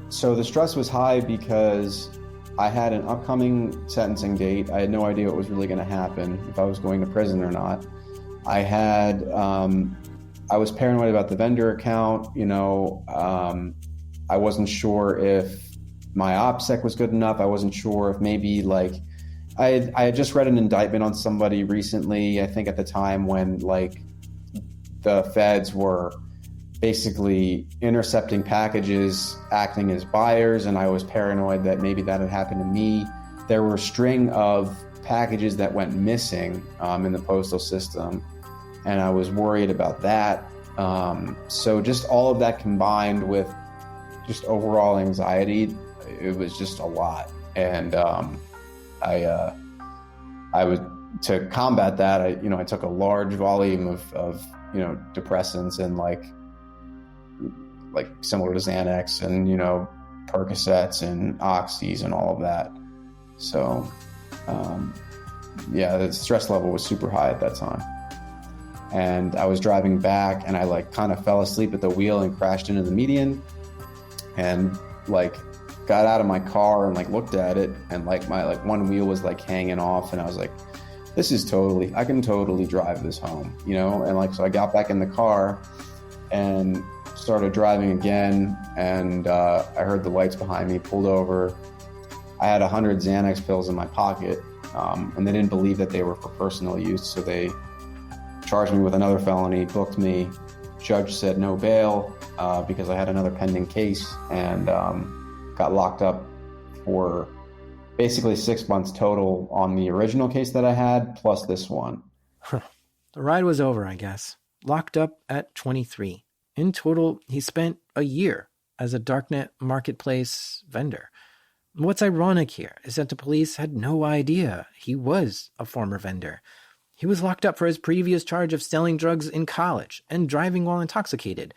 So the stress was high because I had an upcoming sentencing date. I had no idea what was really going to happen, if I was going to prison or not. I was paranoid about the vendor account. I wasn't sure if my OPSEC was good enough. I wasn't sure if maybe like I had just read an indictment on somebody recently, I think at the time when like the feds were basically intercepting packages, acting as buyers, and I was paranoid that maybe that had happened to me. There were a string of packages that went missing in the postal system, and I was worried about that. So just all of that combined with just overall anxiety, it was just a lot. And I was, to combat that, I took a large volume of depressants and like similar to Xanax and, Percocets and Oxys and all of that. So, the stress level was super high at that time. And I was driving back and I like kind of fell asleep at the wheel and crashed into the median and like got out of my car and like looked at it, and like my like one wheel was like hanging off, and I was like, I can totally drive this home, and like so I got back in the car and started driving again, and I heard the lights behind me, pulled over. I had 100 Xanax pills in my pocket, and they didn't believe that they were for personal use, so they charged me with another felony, booked me. Judge said no bail because I had another pending case, and got locked up for basically 6 months total on the original case that I had, plus this one. The ride was over, I guess. Locked up at 23. In total, he spent a year as a darknet marketplace vendor. What's ironic here is that the police had no idea he was a former vendor. He was locked up for his previous charge of selling drugs in college and driving while intoxicated.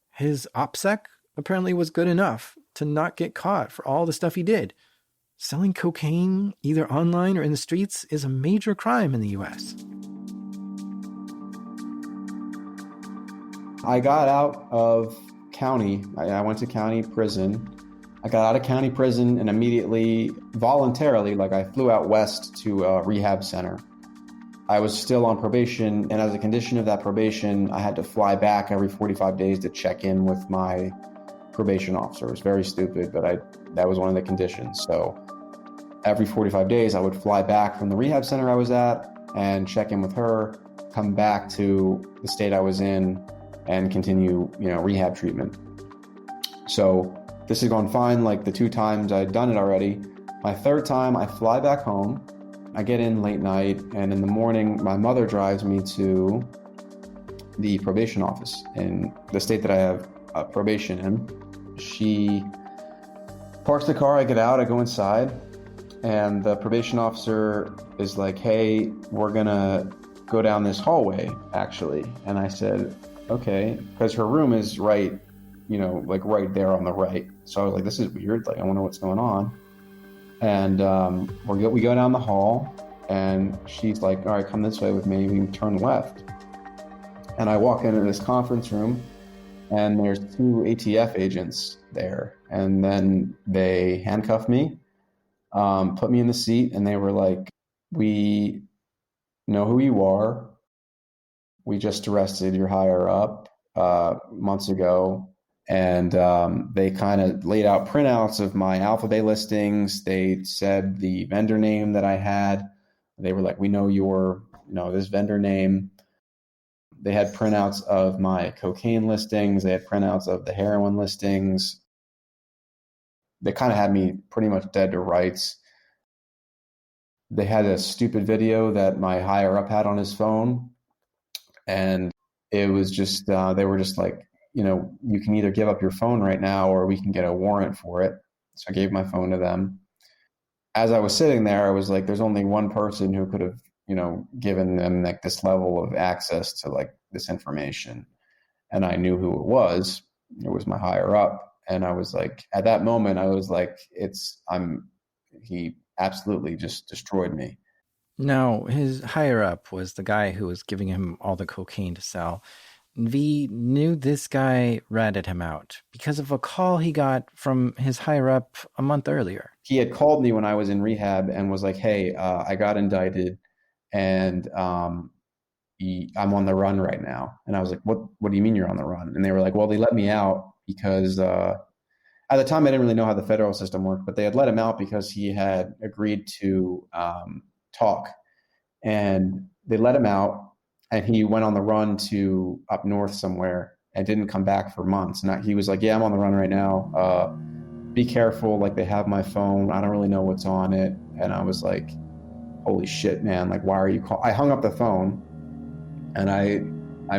His OPSEC apparently was good enough to not get caught for all the stuff he did. Selling cocaine, either online or in the streets, is a major crime in the U.S. I got out of county. I went to county prison. I got out of county prison and immediately, voluntarily, I flew out west to a rehab center. I was still on probation, and as a condition of that probation, I had to fly back every 45 days to check in with my probation officer. It was very stupid, but that was one of the conditions. So every 45 days, I would fly back from the rehab center I was at and check in with her, come back to the state I was in, and continue, rehab treatment. So this has gone fine. Like the 2 times I'd done it already. My 3rd time, I fly back home. I get in late night, and in the morning, my mother drives me to the probation office in the state that I have probation in. She parks the car, I get out, I go inside, and the probation officer is like, hey, we're gonna go down this hallway, actually. And I said, okay, because her room is right, right there on the right. So I was like, this is weird. Like, I wonder what's going on. And we go down the hall, and she's like, all right, come this way with me. We can turn left. And I walk into this conference room, and there's 2 ATF agents there. And then they handcuffed me, put me in the seat, and they were like, we know who you are. We just arrested your higher up months ago. And they kind of laid out printouts of my Alphabet listings. They said the vendor name that I had. They were like, we know your, this vendor name. They had printouts of my cocaine listings. They had printouts of the heroin listings. They kind of had me pretty much dead to rights. They had a stupid video that my higher up had on his phone. And it was just, they were just like, you can either give up your phone right now or we can get a warrant for it. So I gave my phone to them. As I was sitting there, I was like, there's only one person who could have, given them like this level of access to like this information. And I knew who it was. It was my higher up. And I was like, at that moment, I was like, he absolutely just destroyed me. No, his higher up was the guy who was giving him all the cocaine to sell. V knew this guy ratted him out because of a call he got from his higher up a month earlier. He had called me when I was in rehab and was like, hey, I got indicted and I'm on the run right now. And I was like, what do you mean you're on the run? And they were like, well, they let me out because at the time I didn't really know how the federal system worked, but they had let him out because he had agreed to talk. And they let him out. And he went on the run to up north somewhere and didn't come back for months. And he was like, yeah, I'm on the run right now. Be careful. Like, they have my phone. I don't really know what's on it. And I was like, holy shit, man. Like, why are you calling? I hung up the phone and I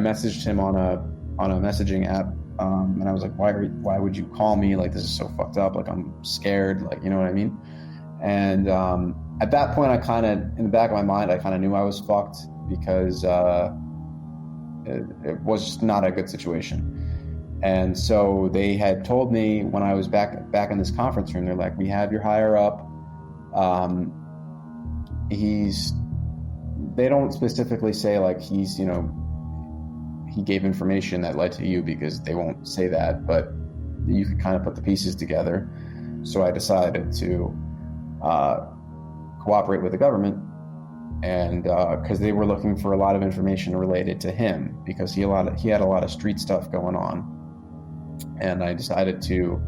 messaged him on a messaging app. And I was like, why would you call me? Like, this is so fucked up. Like, I'm scared. Like, you know what I mean? And at that point, in the back of my mind, I kind of knew I was fucked, because it was just not a good situation. And so they had told me when I was back in this conference room, they're like, we have your higher up. They don't specifically say like he gave information that led to you, because they won't say that, but you could kind of put the pieces together. So I decided to cooperate with the government. And because they were looking for a lot of information related to him, because he had a lot of street stuff going on, and I decided to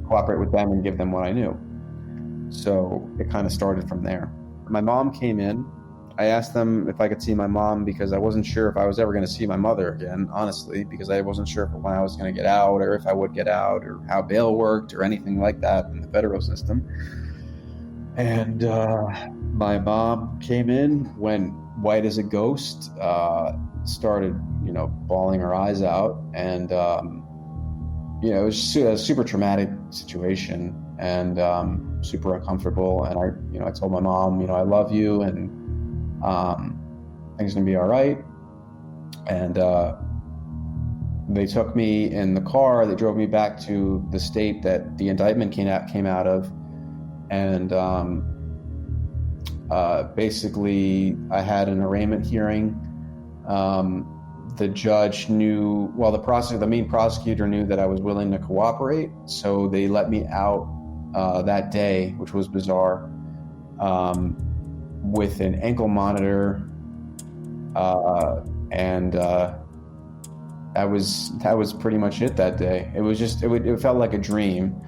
cooperate with them and give them what I knew. So it kind of started from there. My mom came in. I asked them if I could see my mom, because I wasn't sure if I was ever going to see my mother again, honestly, because I wasn't sure when I was going to get out, or if I would get out, or how bail worked, or anything like that in the federal system. And my mom came in, went white as a ghost, started, bawling her eyes out. And, it was a super traumatic situation, and super uncomfortable. And I told my mom, I love you, and things are going to be all right. And they took me in the car. They drove me back to the state that the indictment came out of. And basically, I had an arraignment hearing. The judge knew, the main prosecutor knew that I was willing to cooperate, so they let me out that day, which was bizarre, with an ankle monitor, and that was pretty much it that day. It was just it felt like a dream.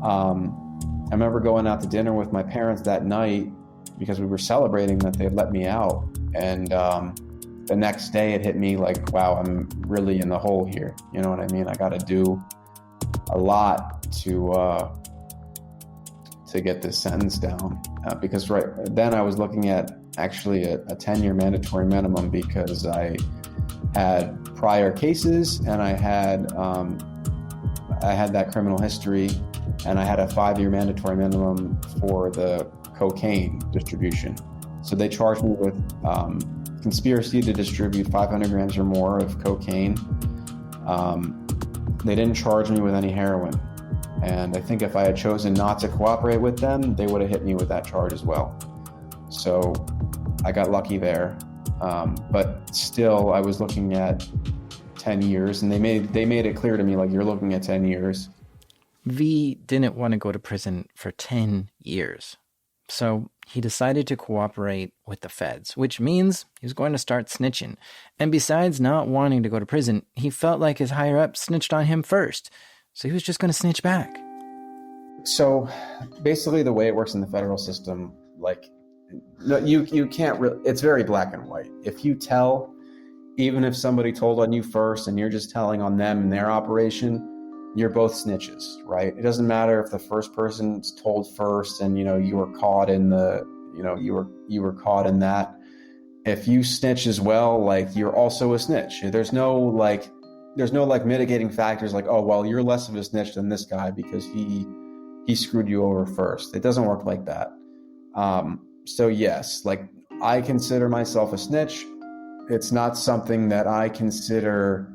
I remember going out to dinner with my parents that night, because we were celebrating that they had let me out. And the next day it hit me like, wow, I'm really in the hole here. You know what I mean? I got to do a lot to get this sentence down, because right then I was looking at actually a 10-year mandatory minimum, because I had prior cases and I had that criminal history, and I had a 5-year mandatory minimum for the cocaine distribution. So they charged me with conspiracy to distribute 500 grams or more of cocaine. They didn't charge me with any heroin. And I think if I had chosen not to cooperate with them, they would have hit me with that charge as well. So I got lucky there. But still, I was looking at 10 years, and they made it clear to me, like, you're looking at 10 years. V didn't want to go to prison for 10 years. So he decided to cooperate with the feds, which means he was going to start snitching. And besides not wanting to go to prison, he felt like his higher-up snitched on him first. So he was just going to snitch back. So basically the way it works in the federal system, like, you can't really, it's very black and white. If you tell, even if somebody told on you first and you're just telling on them and their operation, you're both snitches, right? It doesn't matter if the first person's told first and, you were caught in you were caught in that. If you snitch as well, like, you're also a snitch. There's no mitigating factors like, oh, well, you're less of a snitch than this guy because he screwed you over first. It doesn't work like that. So yes, like, I consider myself a snitch. It's not something that I consider,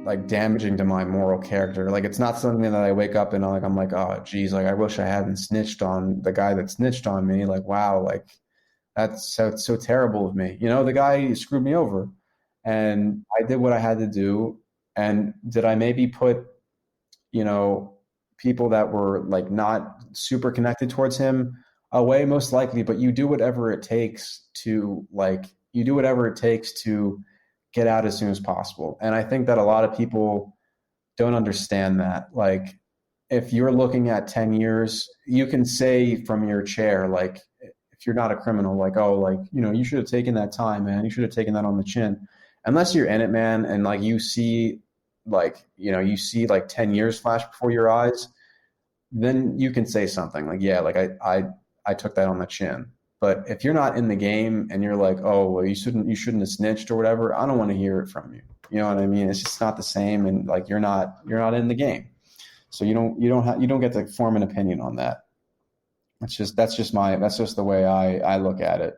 like, damaging to my moral character. Like, it's not something that I wake up and I'm like, oh, geez, like, I wish I hadn't snitched on the guy that snitched on me. Like, wow, like, that's so terrible of me. The guy screwed me over. And I did what I had to do. And did I maybe put, people that were, like, not super connected towards him away? Most likely. But you do whatever it takes to get out as soon as possible. And I think that a lot of people don't understand that. Like, if you're looking at 10 years, you can say from your chair, like, if you're not a criminal, like, oh, like, you should have taken that time, man. You should have taken that on the chin. Unless you're in it, man, and, like, you see 10 years flash before your eyes, then you can say something like, yeah, like, I took that on the chin. But if you're not in the game and you're like, oh, well, you shouldn't have snitched or whatever, I don't want to hear it from you. You know what I mean? It's just not the same, and, like, you're not in the game, so you don't get to form an opinion on that. That's just the way I look at it.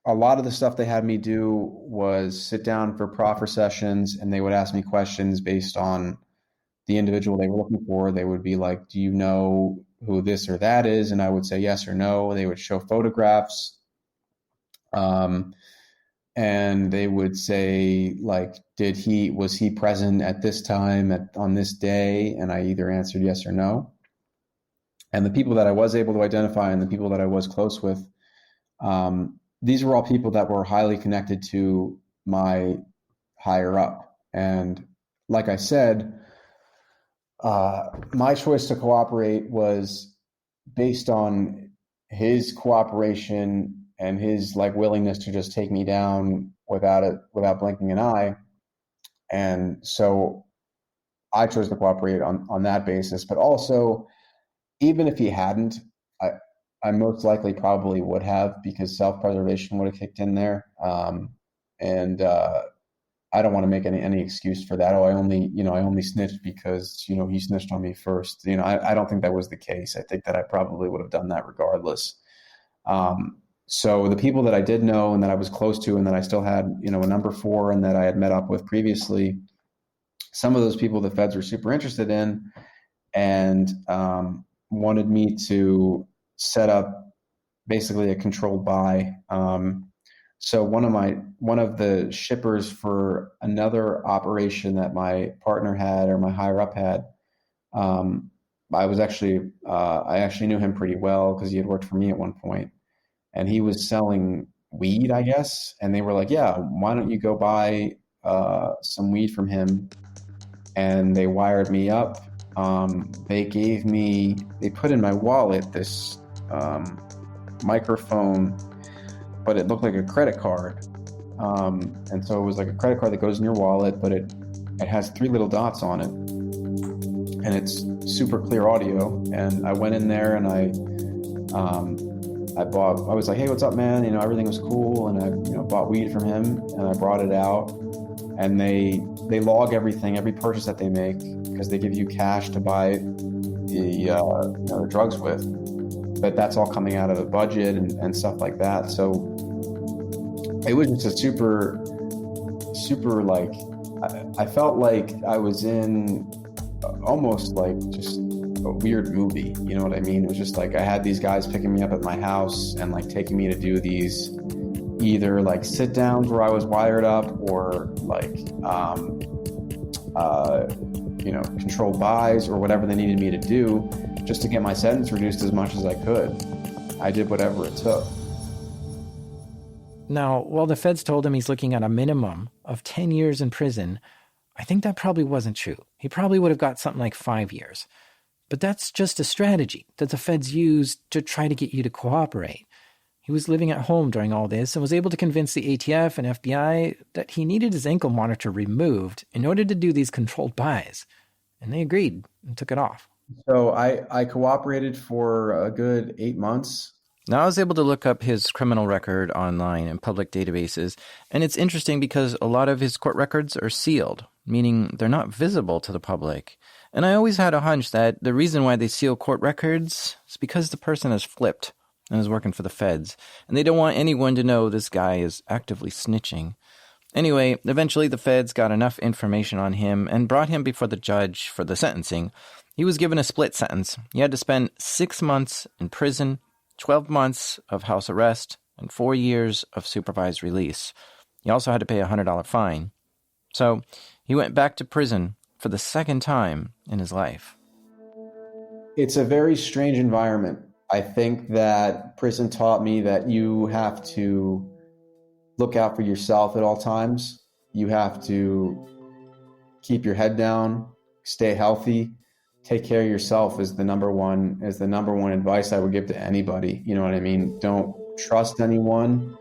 A lot of the stuff they had me do was sit down for proffer sessions, and they would ask me questions based on the individual they were looking for. They would be like, do you know who this or that is? And I would say yes or no. They would show photographs. And they would say, like, was he present at this time on this day? And I either answered yes or no. And the people that I was able to identify and the people that I was close with, these were all people that were highly connected to my higher up. And like I said, my choice to cooperate was based on his cooperation and his, like, willingness to just take me down without blinking an eye. And so I chose to cooperate on that basis. But also, even if he hadn't, I most likely probably would have, because self-preservation would have kicked in there. And I don't want to make any excuse for that. Oh, I only snitched because, he snitched on me first. I don't think that was the case. I think that I probably would have done that regardless. So the people that I did know and that I was close to and that I still had, a number for and that I had met up with previously, some of those people the feds were super interested in and wanted me to set up basically a controlled buy. So one of the shippers for another operation that my partner had, or my higher up had, I actually knew him pretty well because he had worked for me at one point, and he was selling weed, I guess. And they were like, yeah, why don't you go buy some weed from him? And they wired me up. They put in my wallet this microphone, but it looked like a credit card. And so it was like a credit card that goes in your wallet, but it has 3 little dots on it, and it's super clear audio. And I went in there and I was like, hey, what's up, man? Everything was cool. And I, bought weed from him, and I brought it out, and they log everything, every purchase that they make, because they give you cash to buy the drugs with. But that's all coming out of the budget and stuff like that. So it was just a super, like, I felt like I was in almost like just a weird movie. You know what I mean? It was just like I had these guys picking me up at my house and like taking me to do these either like sit downs where I was wired up, or like controlled buys, or whatever they needed me to do just to get my sentence reduced as much as I could. I did whatever it took. Now, while the feds told him he's looking at a minimum of 10 years in prison, I think that probably wasn't true. He probably would have got something like 5 years. But that's just a strategy that the feds used to try to get you to cooperate. He was living at home during all this and was able to convince the ATF and FBI that he needed his ankle monitor removed in order to do these controlled buys. And they agreed and took it off. So I cooperated for a good 8 months. Now, I was able to look up his criminal record online in public databases, and it's interesting because a lot of his court records are sealed, meaning they're not visible to the public. And I always had a hunch that the reason why they seal court records is because the person has flipped and is working for the feds, and they don't want anyone to know this guy is actively snitching. Anyway, eventually the feds got enough information on him and brought him before the judge for the sentencing. He was given a split sentence. He had to spend 6 months in prison, 12 months of house arrest, and 4 years of supervised release. He also had to pay a $100 fine. So he went back to prison for the second time in his life. It's a very strange environment. I think that prison taught me that you have to look out for yourself at all times. You have to keep your head down, stay healthy. Take care of yourself is the number one advice I would give to anybody. You know what I mean? Don't trust anyone.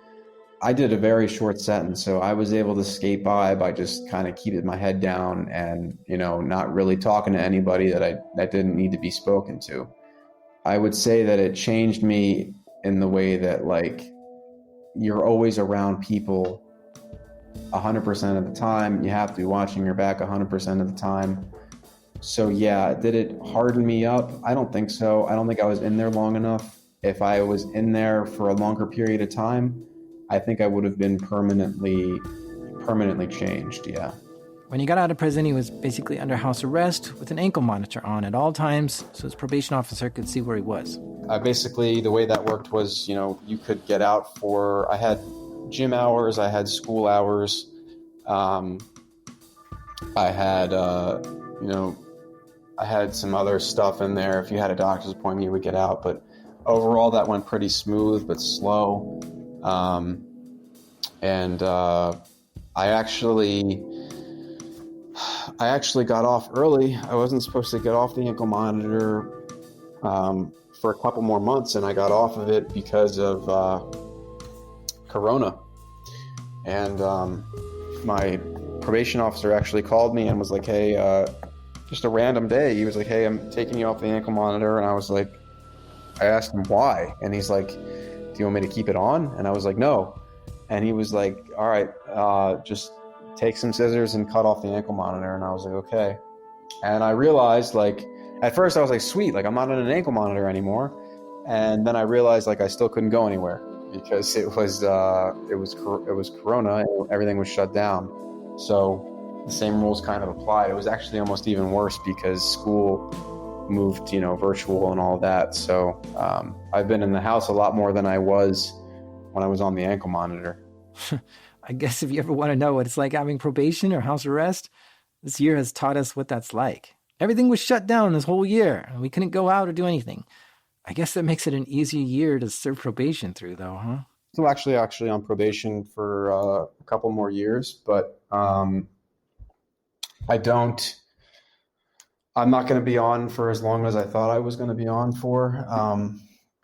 I did a very short sentence, so I was able to skate by just kind of keeping my head down and, not really talking to anybody that didn't need to be spoken to. I would say that it changed me in the way that, like, you're always around people 100% of the time. You have to be watching your back 100% of the time. So yeah, did it harden me up? I don't think so. I don't think I was in there long enough. If I was in there for a longer period of time, I think I would have been permanently changed, yeah. When he got out of prison, he was basically under house arrest with an ankle monitor on at all times, so his probation officer could see where he was. Basically, the way that worked was, you could get out I had gym hours, I had school hours, I had, I had some other stuff in there. If you had a doctor's appointment, you would get out. But overall, that went pretty smooth but slow. I actually got off early. I wasn't supposed to get off the ankle monitor for a couple more months, and I got off of it because of Corona. And my probation officer actually called me and was like, hey, just a random day. He was like, hey, I'm taking you off the ankle monitor. And I asked him why. And he's like, do you want me to keep it on? And I was like, no. And he was like, all right, just take some scissors and cut off the ankle monitor. And I was like, okay. And I realized, like, at first I was like, sweet, like I'm not on an ankle monitor anymore. And then I realized, like, I still couldn't go anywhere because it was Corona and everything was shut down. So the same rules kind of applied. It was actually almost even worse because school moved, virtual and all that. So I've been in the house a lot more than I was when I was on the ankle monitor. I guess if you ever want to know what it's like having probation or house arrest, this year has taught us what that's like. Everything was shut down this whole year, and we couldn't go out or do anything. I guess that makes it an easier year to serve probation through, though, huh? So actually on probation for a couple more years, but I'm not going to be on for as long as I thought I was going to be on for.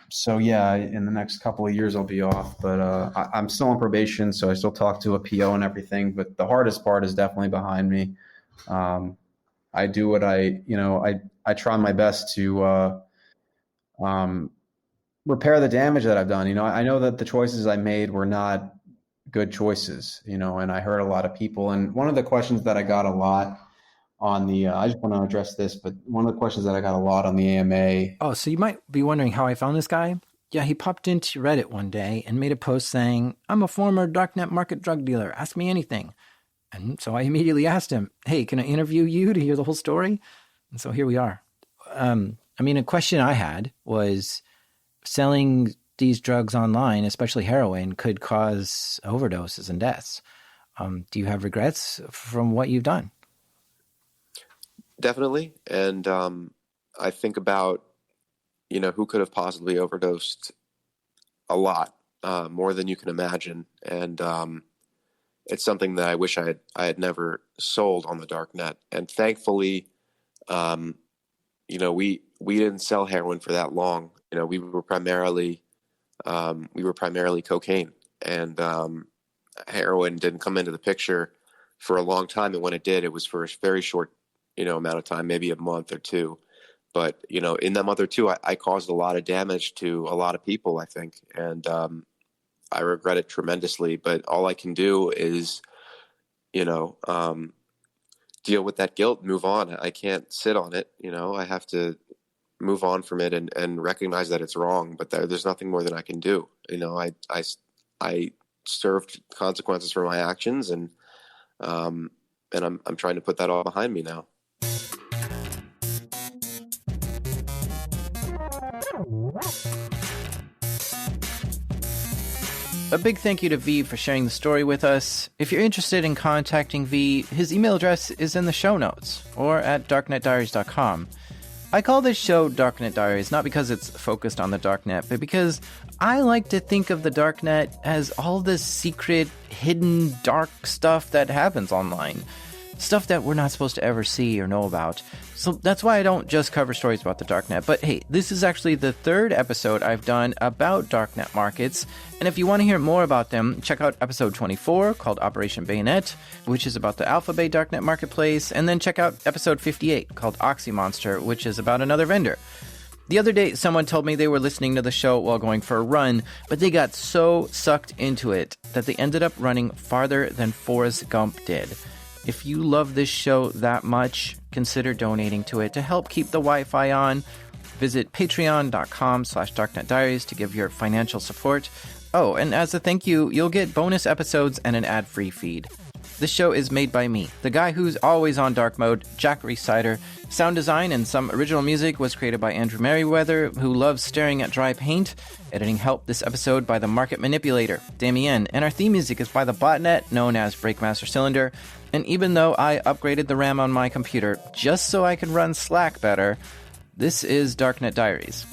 So yeah, in the next couple of years I'll be off, but I'm still on probation, so I still talk to a PO and everything. But the hardest part is definitely behind me. I do what I try my best to repair the damage that I've done. I know that the choices I made were not good choices, and I hurt a lot of people. And one of the questions that I got a lot on the, I just want to address this, but one of the questions that I got a lot on the AMA. Oh, so you might be wondering how I found this guy? Yeah, he popped into Reddit one day and made a post saying, "I'm a former darknet market drug dealer. Ask me anything." And so I immediately asked him, "Hey, can I interview you to hear the whole story?" And so here we are. A question I had was, selling these drugs online, especially heroin, could cause overdoses and deaths. Do you have regrets from what you've done? Definitely. And I think about, who could have possibly overdosed a lot, more than you can imagine. And it's something that I wish I had never sold on the dark net. And thankfully, we didn't sell heroin for that long. We were primarily cocaine, and heroin didn't come into the picture for a long time. And when it did, it was for a very short, amount of time, maybe a month or two. But, in that month or two, I caused a lot of damage to a lot of people, I think. And I regret it tremendously. But all I can do is, deal with that guilt, move on. I can't sit on it. I have to move on from it and recognize that it's wrong. But there's nothing more than I can do. I served consequences for my actions, and I'm trying to put that all behind me now. A big thank you to V for sharing the story with us. If you're interested in contacting V, his email address is in the show notes or at darknetdiaries.com. I call this show Darknet Diaries not because it's focused on the darknet, but because I like to think of the darknet as all this secret, hidden, dark stuff that happens online. Stuff that we're not supposed to ever see or know about. So that's why I don't just cover stories about the darknet. But hey, this is actually the third episode I've done about darknet markets. And if you want to hear more about them, check out episode 24 called Operation Bayonet, which is about the Alpha Bay darknet marketplace. And then check out episode 58 called Oxy Monster, which is about another vendor. The other day, someone told me they were listening to the show while going for a run, but they got so sucked into it that they ended up running farther than Forrest Gump did. If you love this show that much, consider donating to it to help keep the Wi-Fi on. Visit patreon.com/darknetdiaries to give your financial support. Oh, and as a thank you, you'll get bonus episodes and an ad-free feed. This show is made by me, the guy who's always on dark mode, Jack Reesider. Sound design and some original music was created by Andrew Merriweather, who loves staring at dry paint. Editing help this episode by the Market Manipulator, Damien, and our theme music is by the botnet known as Breakmaster Cylinder. And even though I upgraded the RAM on my computer just so I could run Slack better, this is Darknet Diaries.